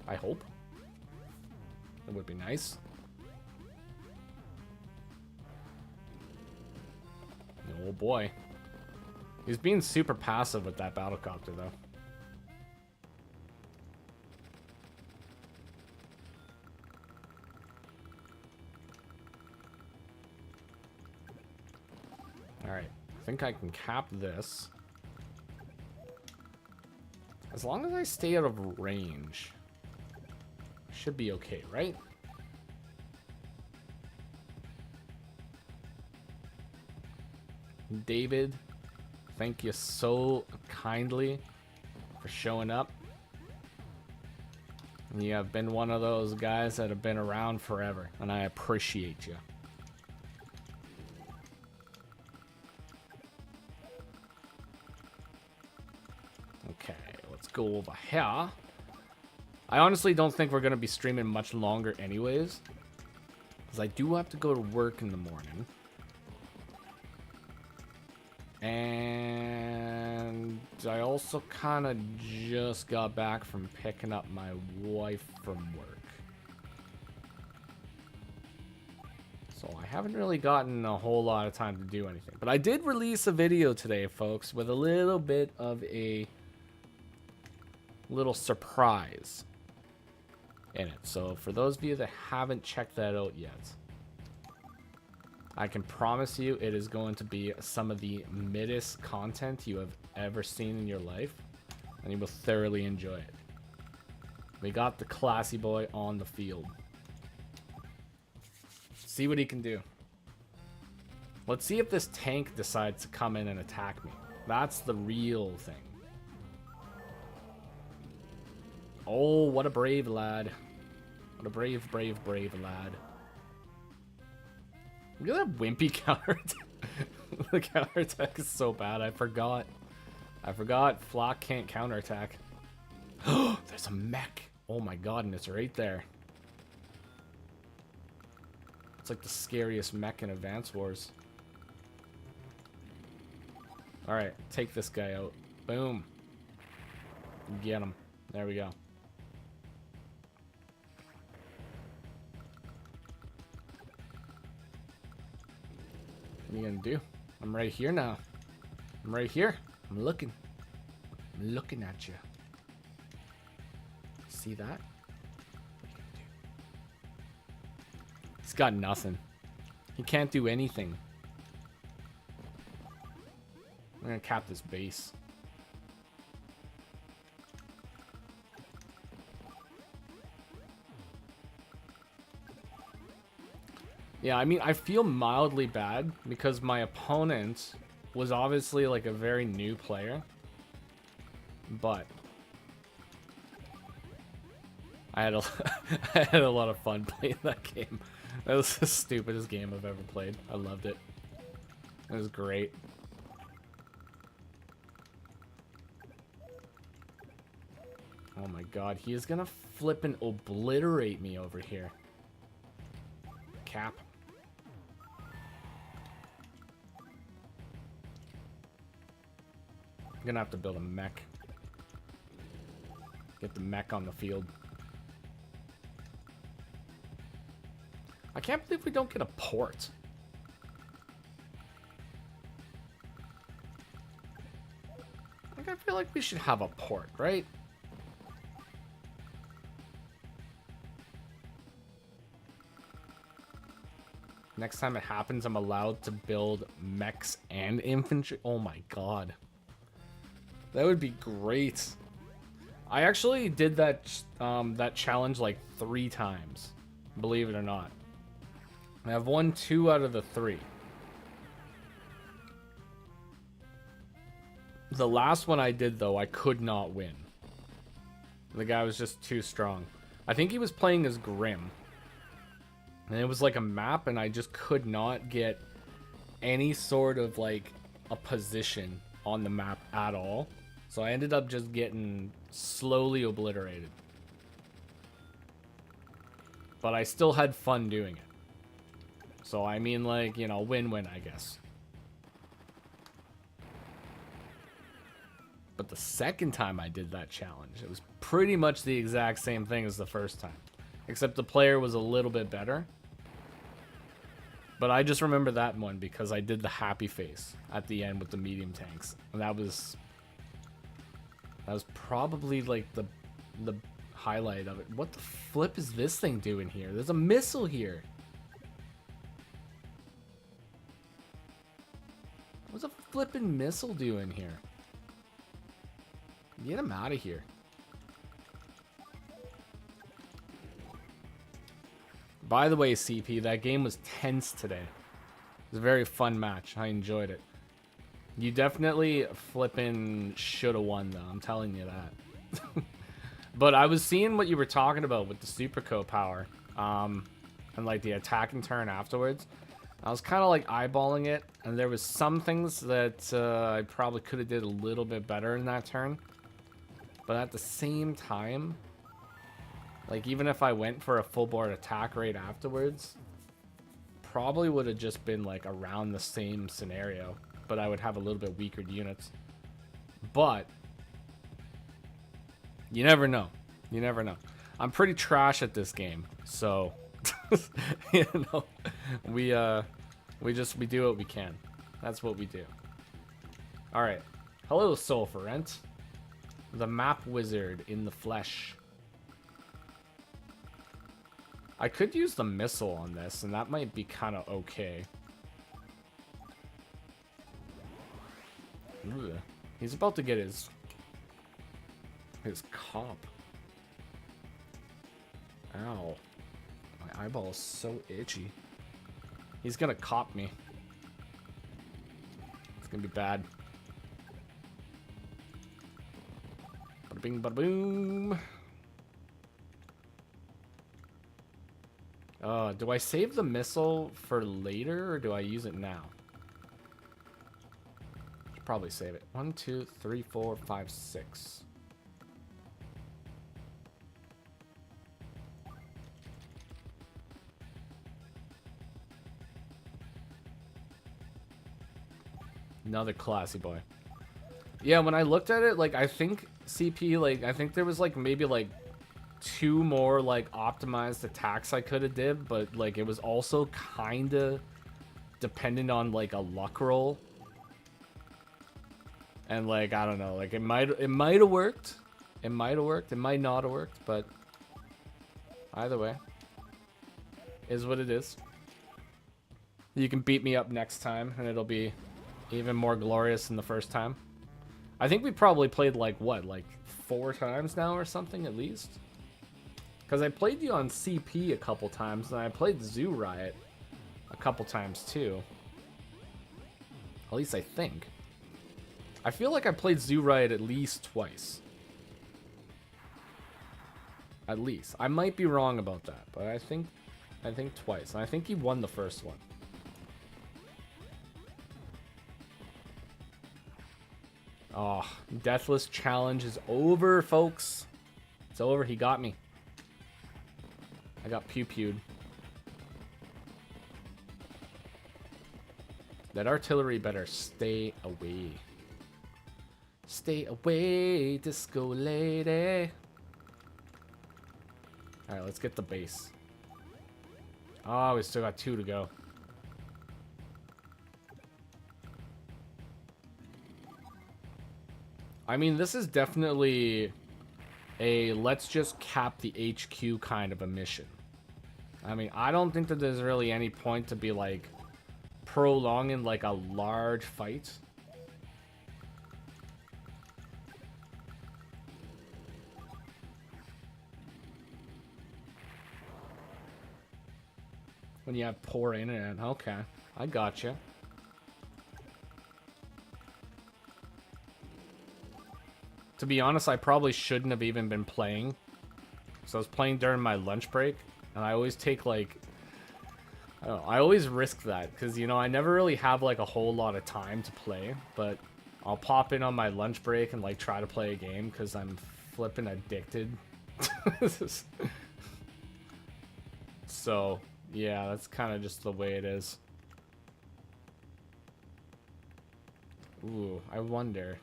I hope. That would be nice. Oh, boy. He's being super passive with that battlecopter, though. Alright. I think I can cap this. As long as I stay out of range. Should be okay, right? David, thank you so kindly for showing up. You have been one of those guys that have been around forever, and I appreciate you. Okay, let's go over here. I honestly don't think we're going to be streaming much longer anyways, because I do have to go to work in the morning. And I also kind of just got back from picking up my wife from work. So I haven't really gotten a whole lot of time to do anything. But I did release a video today, folks, with a little bit of a little surprise in it. So for those of you that haven't checked that out yet, I can promise you it is going to be some of the middest content you have ever seen in your life, and you will thoroughly enjoy it. We got the classy boy on the field. See what he can do. Let's see if this tank decides to come in and attack me. That's the real thing. Oh, what a brave lad. What a brave, brave, brave lad. Look at that wimpy counterattack. The counterattack is so bad. I forgot. Flock can't counterattack. There's a mech. Oh my god, and it's right there. It's like the scariest mech in Advance Wars. Alright, take this guy out. Boom. Get him. There we go. What are you gonna do? I'm right here now. I'm right here. I'm looking. I'm looking at you. See that? What are you gonna do? He's got nothing. He can't do anything. I'm gonna cap this base. Yeah, I mean, I feel mildly bad because my opponent was obviously like a very new player. But I had I had a lot of fun playing that game. That was the stupidest game I've ever played. I loved it. It was great. Oh my god, he is gonna flip and obliterate me over here. Cap. I'm gonna have to build a mech. Get the mech on the field. I can't believe we don't get a port. Like, I feel like we should have a port, right? Next time it happens, I'm allowed to build mechs and infantry. Oh my god. That would be great. I actually did that that challenge like 3 times, believe it or not. I have won 2 out of the 3. The last one I did, though, I could not win. The guy was just too strong. I think he was playing as Grim. And it was like a map, and I just could not get any sort of like a position on the map at all. So I ended up just getting slowly obliterated. But I still had fun doing it. So I mean, like, you know, win-win, I guess. But the second time I did that challenge, it was pretty much the exact same thing as the first time. Except the player was a little bit better. But I just remember that one because I did the happy face at the end with the medium tanks. And that was probably like the highlight of it. What the flip is this thing doing here? There's a missile here. What's a flippin' missile doing here? Get him out of here. By the way, CP, that game was tense today. It was a very fun match. I enjoyed it. You definitely flippin' shoulda won, though. I'm telling you that. But I was seeing what you were talking about with the Super Co power. And like the attack and turn afterwards. I was kind of like eyeballing it. And there was some things that I probably could have did a little bit better in that turn. But at the same time, like even if I went for a full board attack rate afterwards, probably would have just been like around the same scenario, but I would have a little bit weaker units. But you never know. You never know. I'm pretty trash at this game, so you know, we do what we can. That's what we do. All right. Hello, Sulfurent. The map wizard in the flesh. I could use the missile on this, and that might be kind of okay. Ugh. He's about to get his cop. Ow. My eyeball is so itchy. He's gonna cop me. It's gonna be bad. Bada bing, bada boom. Do I save the missile for later, or do I use it now? Should probably save it. 1, 2, 3, 4, 5, 6. Another classy boy. Yeah, when I looked at it, like, I think CP, like, I think there was, like, maybe, like, 2 more, like, optimized attacks I could have did, but, like, it was also kind of dependent on, like, a luck roll. And, like, I don't know, like, it might have worked. It might have worked. It might not have worked, but either way, is what it is. You can beat me up next time, and it'll be even more glorious than the first time. I think we probably played, like, what, like 4 times now or something, at least? Because I played you on CP a couple times, and I played Zoo Riot a couple times, too. At least I think. I feel like I played Zoo Riot at least twice. At least. I might be wrong about that, but I think twice. And I think he won the first one. Oh, Deathless Challenge is over, folks. It's over. He got me. I got pew-pewed. That artillery better stay away. Stay away, disco lady. Alright, let's get the base. Oh, we still got 2 to go. I mean, this is definitely a let's just cap the HQ kind of a mission. I mean, I don't think that there's really any point to be, like, prolonging, like, a large fight. When you have poor internet. Okay, I gotcha. To be honest, I probably shouldn't have even been playing. So I was playing during my lunch break, and I always take like, I don't know, I always risk that because, you know, I never really have like a whole lot of time to play, but I'll pop in on my lunch break and like try to play a game because I'm flipping addicted. So yeah, that's kind of just the way it is. Ooh, I wonder.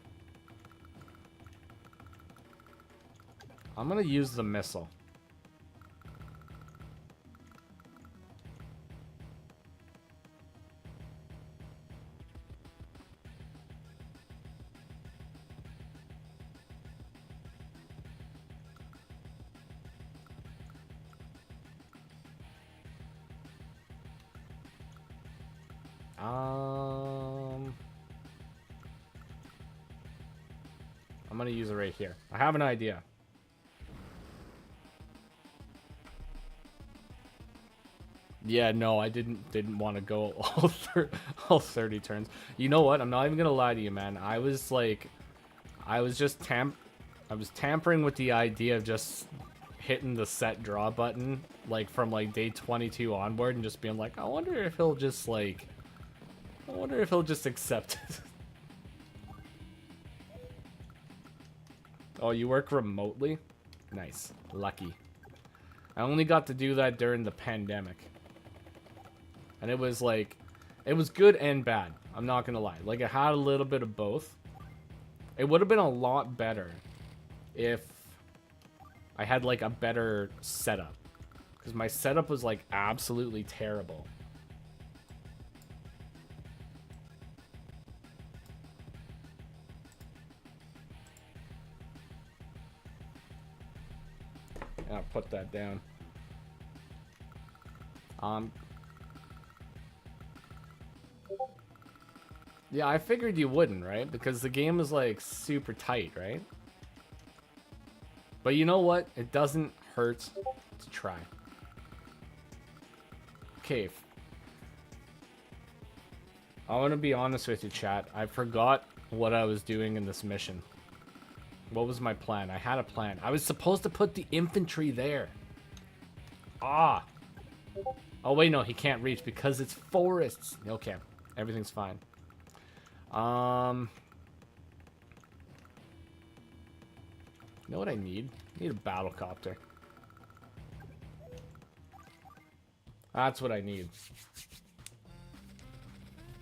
I'm gonna use the missile. I'm gonna use it right here. I have an idea. Yeah, no, I didn't want to go all 30 turns. You know what? I'm not even gonna lie to you, man. I was tampering with the idea of just hitting the set draw button like from like day 22 onward and just being like, I wonder if he'll just accept it. Oh, you work remotely? Nice. Lucky. I only got to do that during the pandemic. And it was like, it was good and bad. I'm not gonna lie. Like, it had a little bit of both. It would have been a lot better if I had like a better setup. Because my setup was like absolutely terrible. I'll put that down. Yeah, I figured you wouldn't, right? Because the game is like super tight, right? But you know what? It doesn't hurt to try. Okay. I want to be honest with you, chat. I forgot what I was doing in this mission. What was my plan? I had a plan. I was supposed to put the infantry there. Ah. Oh, wait, no. He can't reach because it's forests. Okay. Everything's fine. You know what I need? I need a battle copter. That's what I need.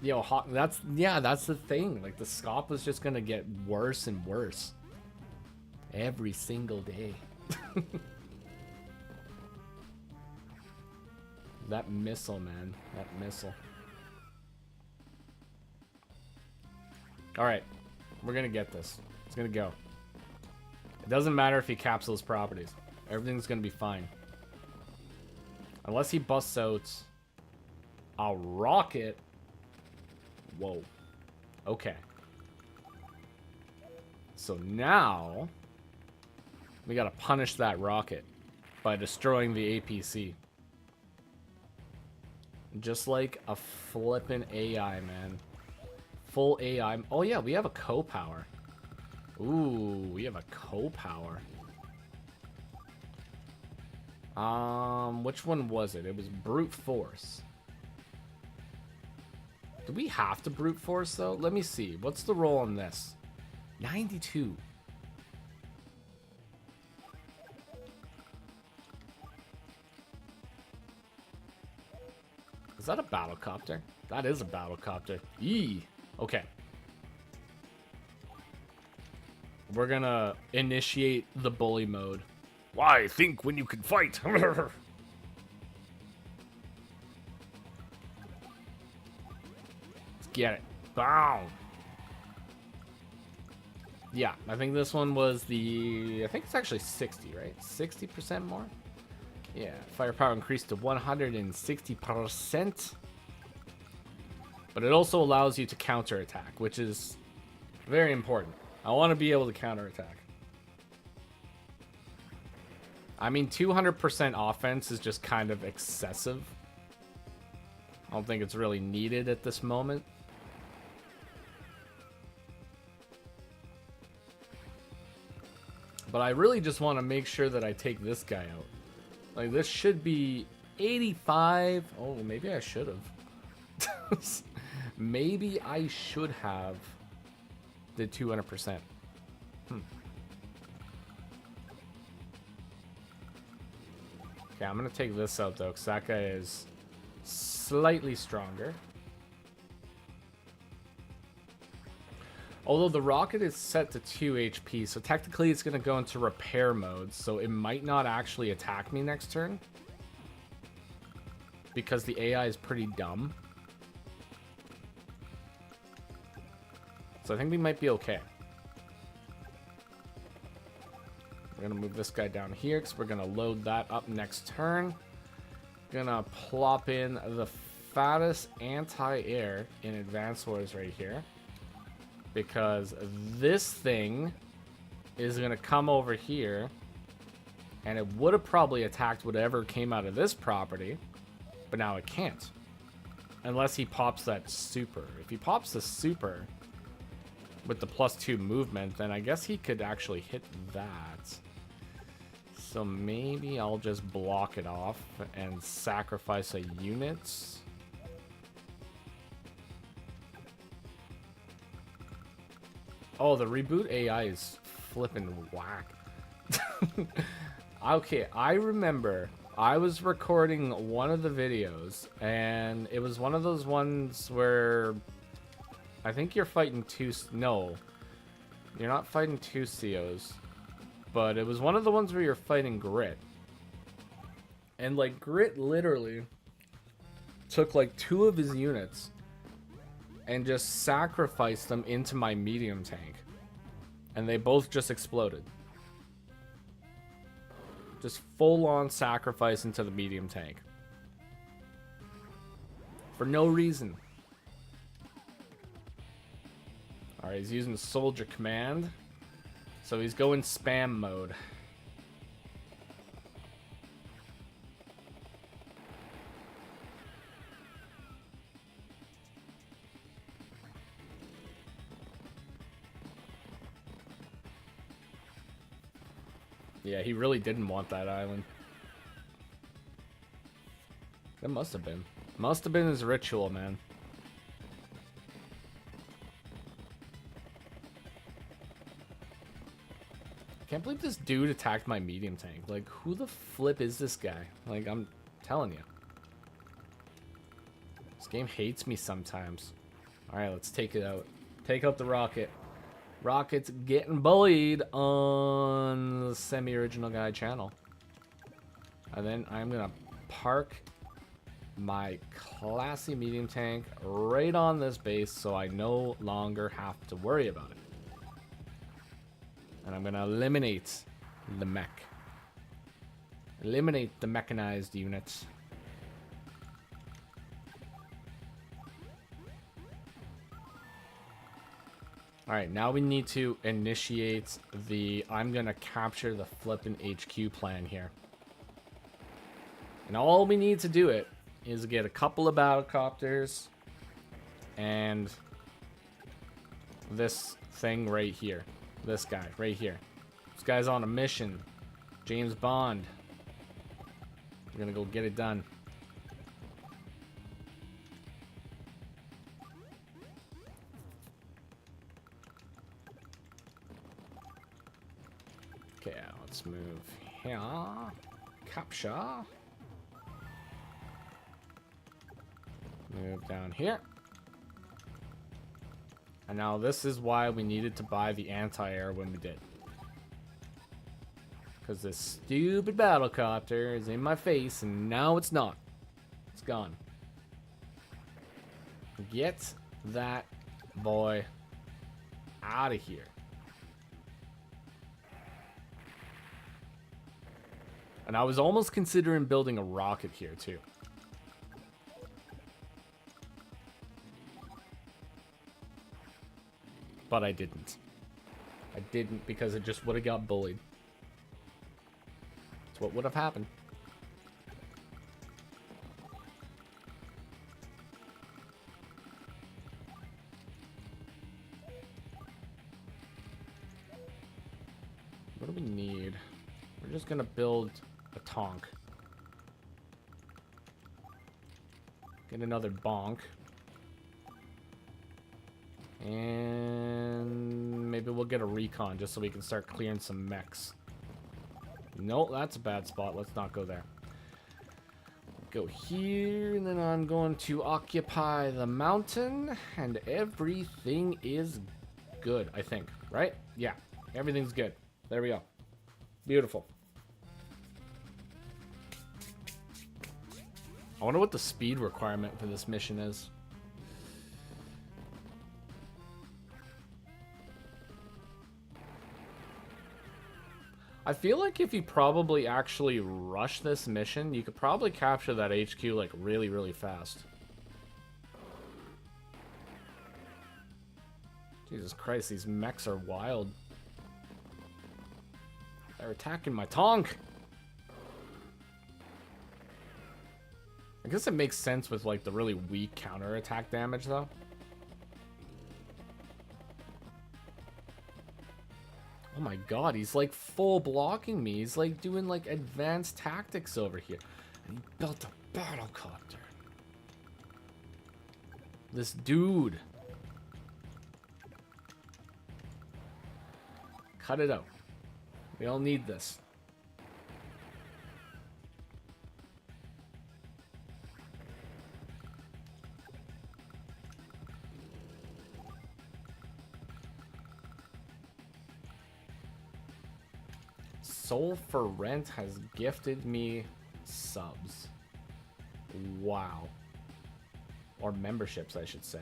Yo, that's the thing. Like, the SCOP was just gonna get worse and worse. Every single day. That missile, man. That missile. Alright. We're gonna get this. It's gonna go. It doesn't matter if he capsules properties. Everything's gonna be fine. Unless he busts out a rocket. Whoa. Okay. So now we gotta punish that rocket by destroying the APC. Just like a flippin' AI, man. Full AI. Oh yeah, we have a co-power. Ooh, we have a co-power. Which one was it? It was brute force. Do we have to brute force though? Let me see. What's the roll on this? 92. Is that a battlecopter? That is a battlecopter. Yee. Okay. We're gonna initiate the bully mode. Why think when you can fight? Let's get it. Boom. Yeah, I think this one was I think it's actually 60, right? 60% more? Yeah, firepower increased to 160%. But it also allows you to counterattack, which is very important. I want to be able to counterattack. I mean, 200% offense is just kind of excessive. I don't think it's really needed at this moment. But I really just want to make sure that I take this guy out. Like, this should be 85. Oh, maybe I should have. Maybe I should have did 200%. Okay, I'm going to take this out, though, because that guy is slightly stronger. Although the rocket is set to 2 HP, so technically it's going to go into repair mode, so it might not actually attack me next turn. Because the AI is pretty dumb. So I think we might be okay. We're going to move this guy down here, because we're going to load that up next turn. Going to plop in the fattest anti-air in Advance Wars right here. Because this thing is going to come over here, and it would have probably attacked whatever came out of this property, but now it can't. Unless he pops that super. If he pops the super with the +2 movement, then I guess he could actually hit that. So maybe I'll just block it off and sacrifice a unit. Oh, the reboot AI is flipping whack. Okay, I remember I was recording one of the videos, and it was one of those ones where I think you're fighting two... No, you're not fighting two COs, but it was one of the ones where you're fighting Grit. And, like, Grit literally took, like, 2 of his units and just sacrificed them into my medium tank. And they both just exploded. Just full-on sacrifice into the medium tank. For no reason. Alright, he's using Soldier Command. So he's going spam mode. Yeah, he really didn't want that island. That must have been. Must have been his ritual, man. Can't believe this dude attacked my medium tank. Like, who the flip is this guy? Like, I'm telling you. This game hates me sometimes. Alright, let's take it out. Take out the rocket. Rocket's getting bullied on the Semi-Original Guy channel. And then I'm going to park my classy medium tank right on this base so I no longer have to worry about it. And I'm going to eliminate the mech. Eliminate the mechanized units. Alright, now we need to initiate the I'm gonna capture the flippin' HQ plan here. And all we need to do it is get a couple of battlecopters and this thing right here. This guy right here. This guy's on a mission. James Bond. We're gonna go get it done. Okay, let's move here. Capture. Move down here. And now this is why we needed to buy the anti-air when we did. Because this stupid battlecopter is in my face and now it's not. It's gone. Get that boy out of here. And I was almost considering building a rocket here too. But I didn't. I didn't because it just would have got bullied. That's what would have happened. What do we need? We're just gonna build a tonk. Get another bonk. And maybe we'll get a recon just so we can start clearing some mechs. Nope, that's a bad spot. Let's not go there. Go here, and then I'm going to occupy the mountain, and everything is good, I think. Right? Yeah, everything's good. There we go. Beautiful. I wonder what the speed requirement for this mission is. I feel like if you probably actually rush this mission, you could probably capture that HQ like really, really fast. Jesus Christ, these mechs are wild. They're attacking my tonk. I guess it makes sense with like the really weak counterattack damage though. Oh my god, he's like full blocking me. He's like doing like advanced tactics over here. And he built a battlecopter. This dude. Cut it out. We don't need this. Soul for Rent has gifted me subs. Wow. Or memberships, I should say.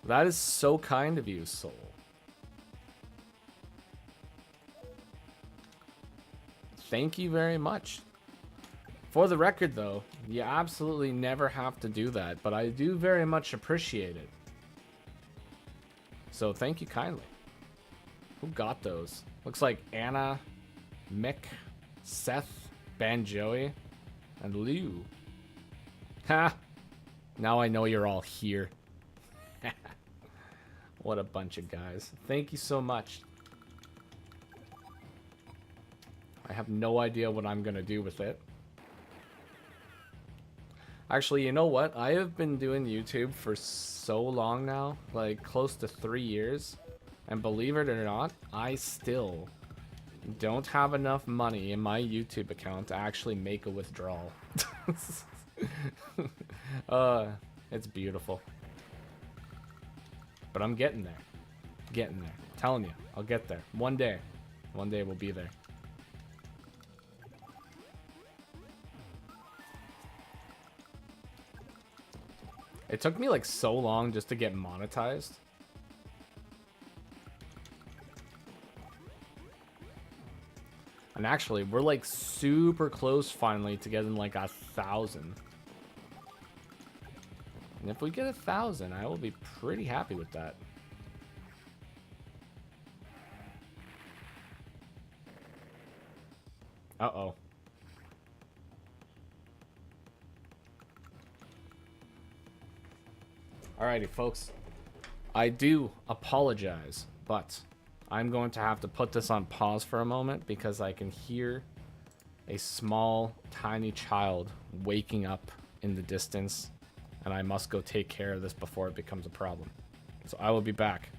That is so kind of you, Soul. Thank you very much. For the record, though, you absolutely never have to do that, but I do very much appreciate it. So thank you kindly. Who got those? Looks like Anna, Mick, Seth, Banjoey, and Lou. Ha! Now I know you're all here. What a bunch of guys. Thank you so much. I have no idea what I'm gonna do with it. Actually, you know what? I have been doing YouTube for so long now, like close to 3 years. And believe it or not, I still don't have enough money in my YouTube account to actually make a withdrawal. It's beautiful. But I'm getting there. Getting there. Telling you, I'll get there. One day. One day we'll be there. It took me like so long just to get monetized. And actually, we're like super close finally to getting like 1,000. And if we get 1,000, I will be pretty happy with that. Uh-oh. Alrighty, folks. I do apologize, but I'm going to have to put this on pause for a moment because I can hear a small, tiny child waking up in the distance, and I must go take care of this before it becomes a problem. So I will be back.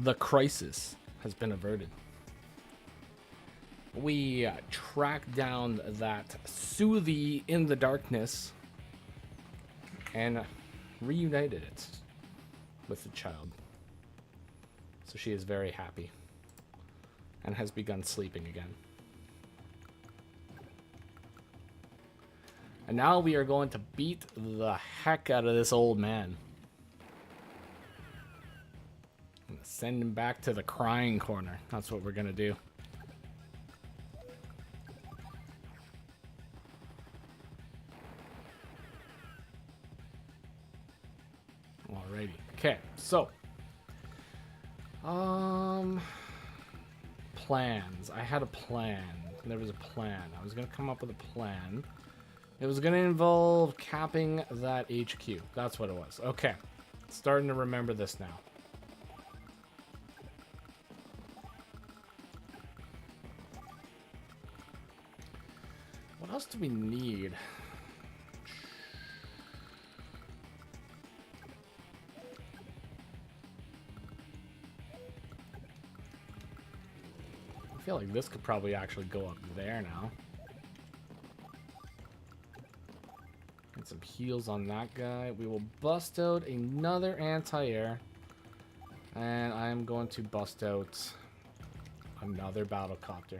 The crisis has been averted. We tracked down that Soothie in the darkness and reunited it with the child. So she is very happy and has begun sleeping again. And now we are going to beat the heck out of this old man. I'm gonna send him back to the crying corner. That's what we're gonna do. Alrighty. Okay, so plans. I had a plan. There was a plan. I was gonna come up with a plan. It was gonna involve capping that HQ. That's what it was. Okay. Starting to remember this now. What else do we need? I feel like this could probably actually go up there now. Get some heals on that guy. We will bust out another anti-air. And I'm going to bust out another battlecopter.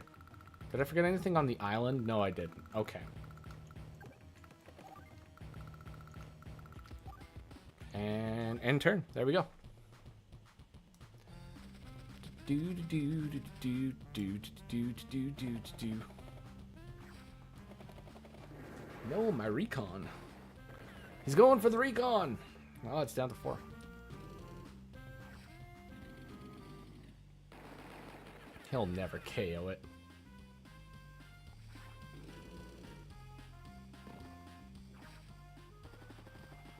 Did I forget anything on the island? No, I didn't. Okay. And end turn. There we go. No, my recon. He's going for the recon. Oh, it's down to 4. He'll never KO it.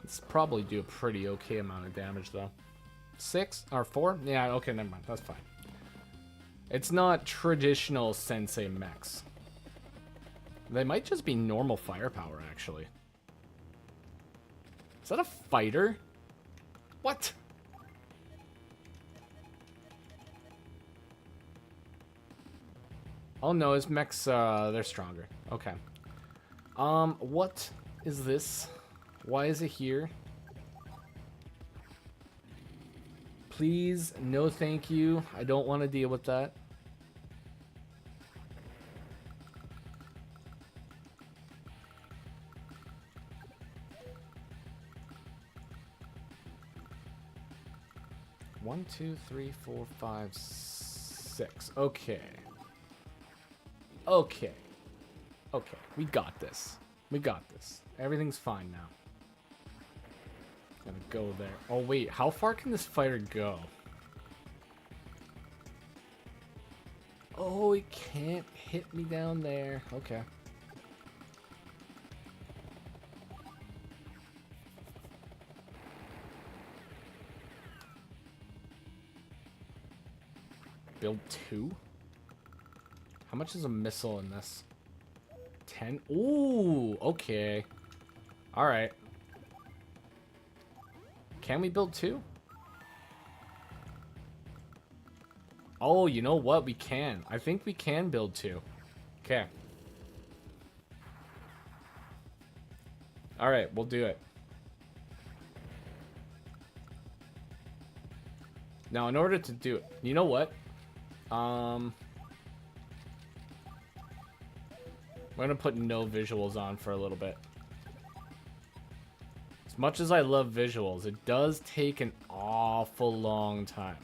Let's probably do a pretty okay amount of damage though. 6 or 4? Yeah, okay, never mind. That's fine. It's not traditional sensei mechs. They might just be normal firepower, actually. Is that a fighter? What? Oh no, his mechs, they're stronger. Okay. What is this? Why is it here? Please, no thank you. I don't want to deal with that. One, two, three, four, five, 6. Okay. Okay. Okay. We got this. We got this. Everything's fine now. Gonna go there. Oh, wait. How far can this fighter go? Oh, he can't hit me down there. Okay. Build 2? How much is a missile in this? 10? Ooh, okay. Alright. Can we build 2? Oh, you know what? We can. I think we can build 2. Okay. Alright, we'll do it. Now, in order to do it, you know what? I'm gonna put no visuals on for a little bit. As much as I love visuals, it does take an awful long time.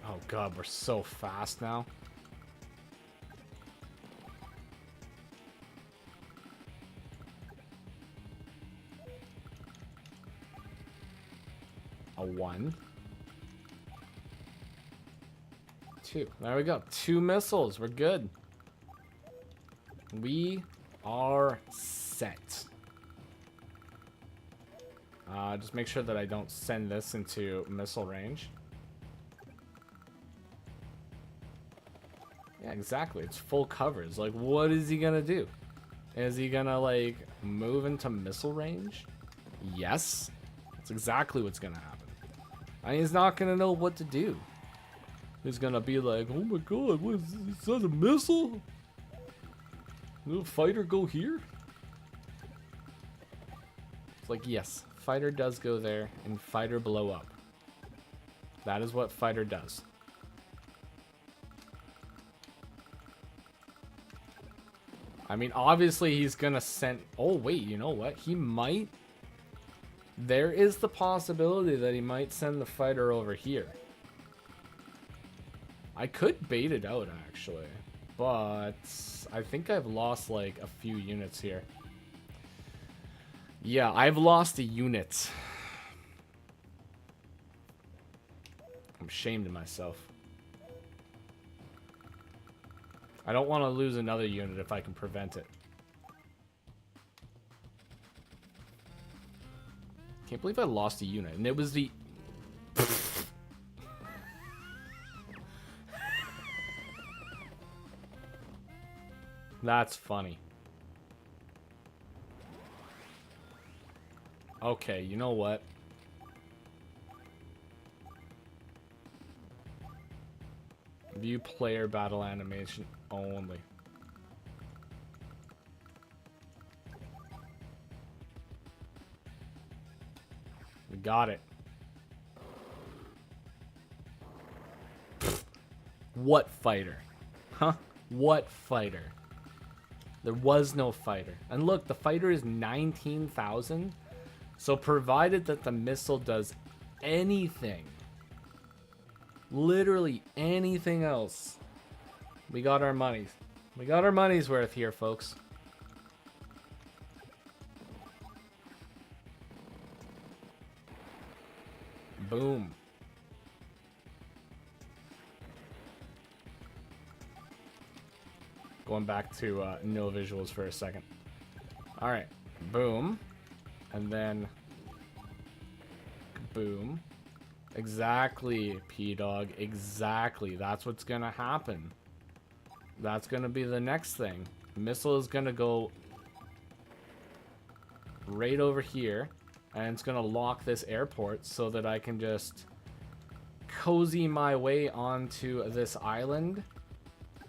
Oh god, we're so fast now. A 1. 2. There we go. 2 missiles. We're good. We are set. Just make sure that I don't send this into missile range. Yeah, exactly. It's full coverage. Like, what is he gonna do? Is he gonna, like, move into missile range? Yes. That's exactly what's gonna happen. And he's not gonna know what to do. He's gonna be like, oh my god, what is that, a missile? Will fighter go here? It's like, yes, fighter does go there, and fighter blow up. That is what fighter does. I mean, obviously he's gonna send... Oh, wait, you know what? He might... There is the possibility that he might send the fighter over here. I could bait it out, actually. But I think I've lost, like, a few units here. Yeah, I've lost a unit. I'm ashamed of myself. I don't want to lose another unit if I can prevent it. Can't believe I lost a unit. And it was the... That's funny. Okay, you know what? View player battle animation only. We got it. What fighter? Huh? What fighter? There was no fighter. And look, the fighter is 19,000. So provided that the missile does anything, literally anything else, we got our monies. We got our money's worth here, folks. Boom. Going back to no visuals for a second. All right, boom, and then boom. Exactly, P-Dog, exactly. That's what's gonna happen. That's gonna be the next thing. Missile is gonna go right over here, and it's gonna lock this airport so that I can just cozy my way onto this island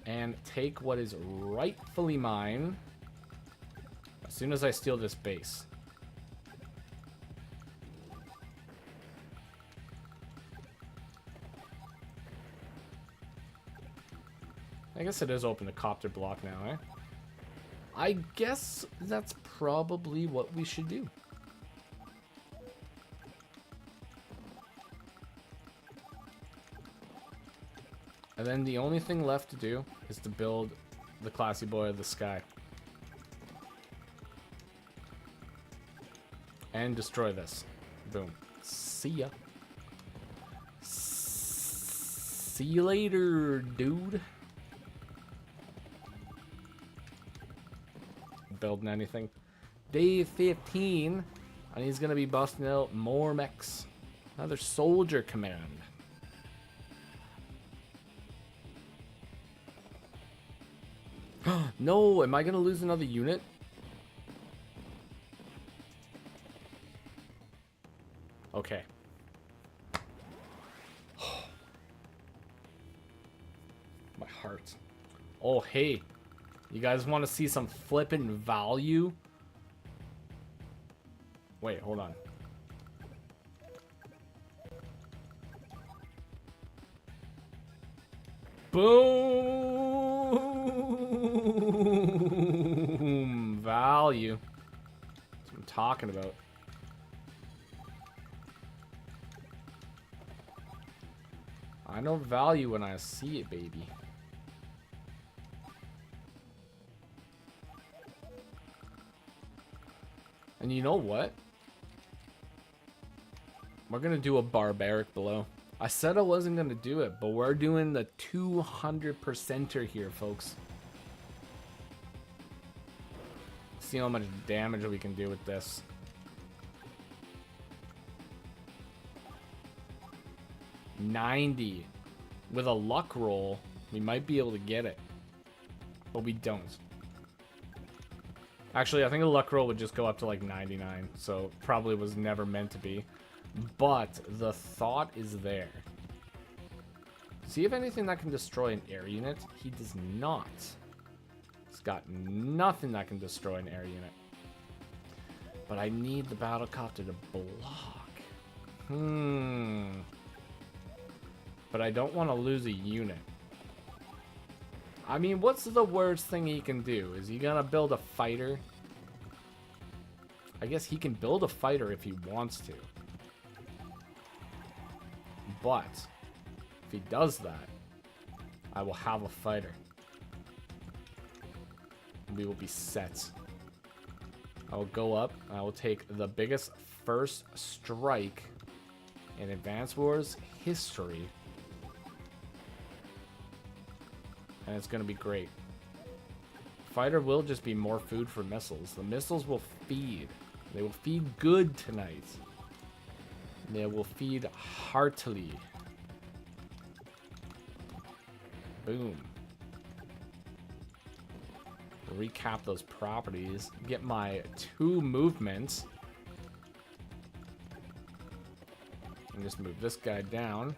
and take what is rightfully mine as soon as I steal this base. I guess it is open to copter block now, eh? I guess that's probably what we should do. And then the only thing left to do is to build the classy boy of the sky. And destroy this. Boom. See ya. See you later, dude. Building anything. Day 15. And he's going to be busting out more mechs. Another soldier command. No, am I gonna lose another unit? Okay. My heart. Oh, hey. You guys want to see some flippin' value? Wait, hold on. Boom! Value. That's what I'm talking about. I know value when I see it, baby. And you know what? We're gonna do a barbaric blow. I said I wasn't gonna do it, but we're doing the 200%er here, folks. See how much damage we can do with this. $90. With a luck roll, we might be able to get it. But we don't. Actually, I think a luck roll would just go up to like 99, so probably was never meant to be. But the thought is there. See if anything that can destroy an air unit. He does not. He's got nothing that can destroy an air unit. But I need the battlecopter to block. But I don't want to lose a unit. I mean, what's the worst thing he can do? Is he gonna build a fighter? I guess he can build a fighter if he wants to. But if he does that, I will have a fighter. We will be set. I will go up. I will take the biggest first strike in Advance Wars history. And it's going to be great. Fighter will just be more food for missiles. The missiles will feed. They will feed good tonight. They will feed heartily. Boom. Recap those properties. Get my 2 movements. And just move this guy down.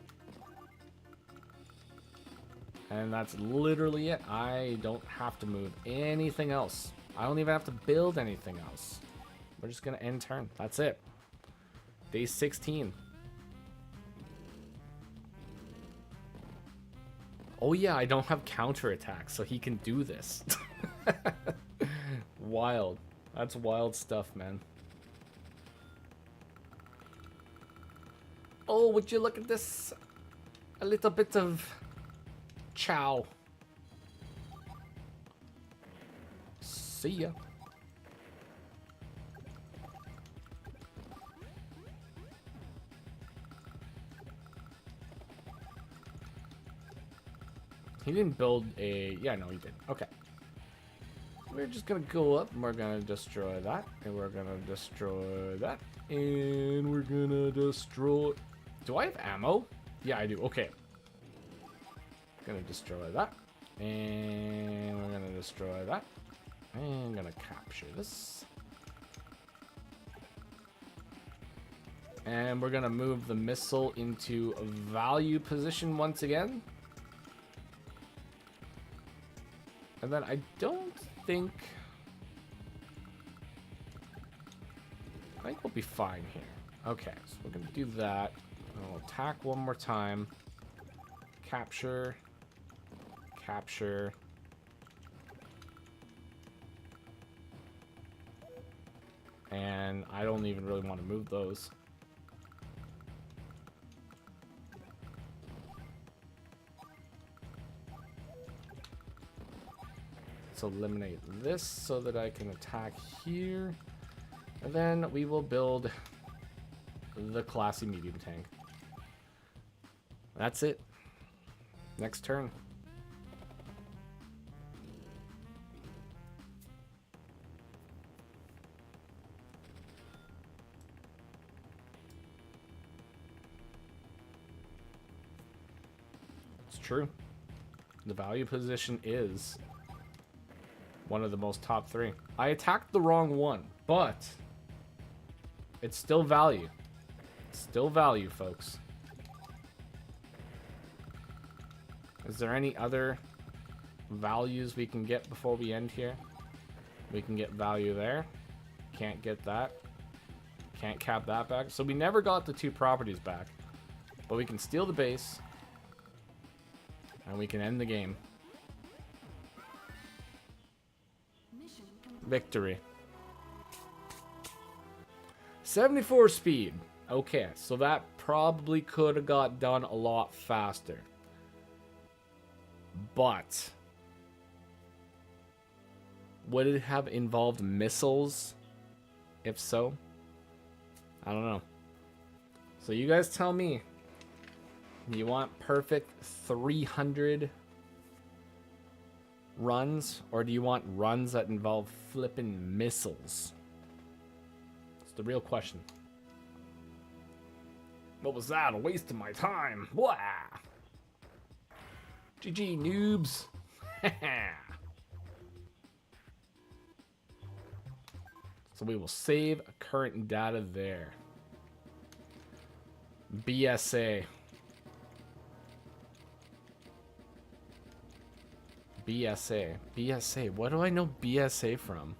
And that's literally it. I don't have to move anything else. I don't even have to build anything else. We're just going to end turn. That's it. Day 16. Oh yeah, I don't have counterattacks, so he can do this. Wild. That's wild stuff, man. Oh, would you look at this? A little bit of chow. See ya. He didn't build a... Yeah, no, he did. Okay. We're just gonna go up, and we're gonna destroy that, and we're gonna destroy that, and we're gonna destroy... Do I have ammo? Yeah, I do. Okay. Gonna destroy that, and we're gonna destroy that, and I'm gonna capture this. And we're gonna move the missile into a value position once again. And then I don't think... I think we'll be fine here. Okay, so we're going to do that. We'll attack one more time. Capture. Capture. And I don't even really want to move those. Eliminate this so that I can attack here, and then we will build the classy medium tank. That's it. Next turn. It's true. The value position is one of the most top 3. I attacked the wrong one, but it's still value. It's still value, folks. Is there any other values we can get before we end here? We can get value there. Can't get that. Can't cap that back. So we never got the 2 properties back. But we can steal the base. And we can end the game. Victory. 74 speed. Okay, so that probably could have got done a lot faster. But would it have involved missiles? If so, I don't know. So you guys tell me. You want perfect 300 runs, or do you want runs that involve flipping missiles? It's the real question. What was that? A waste of my time. Blah. GG, noobs. So we will save current data there. BSA. BSA. BSA. What do I know BSA from?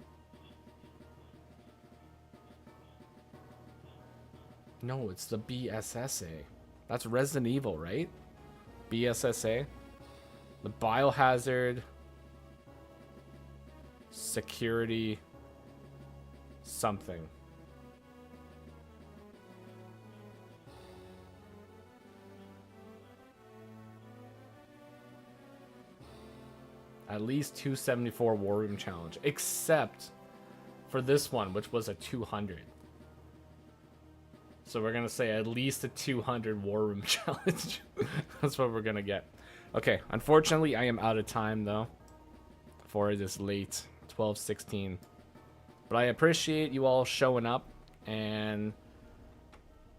No, it's the BSSA. That's Resident Evil, right? BSSA. The Biohazard Security something. At least 274 War Room Challenge. Except for this one, which was a 200. So we're going to say at least a 200 War Room Challenge. That's what we're going to get. Okay, unfortunately, I am out of time, though. For this late 12:16. But I appreciate you all showing up and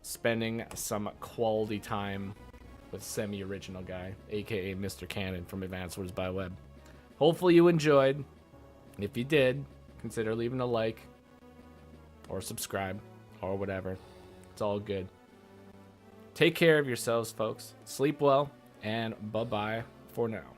spending some quality time with semi-original guy, aka Mr. Cannon from Advanced Wars by Web. Hopefully you enjoyed. If you did, consider leaving a like or subscribe or whatever. It's all good. Take care of yourselves, folks. Sleep well, and bye-bye for now.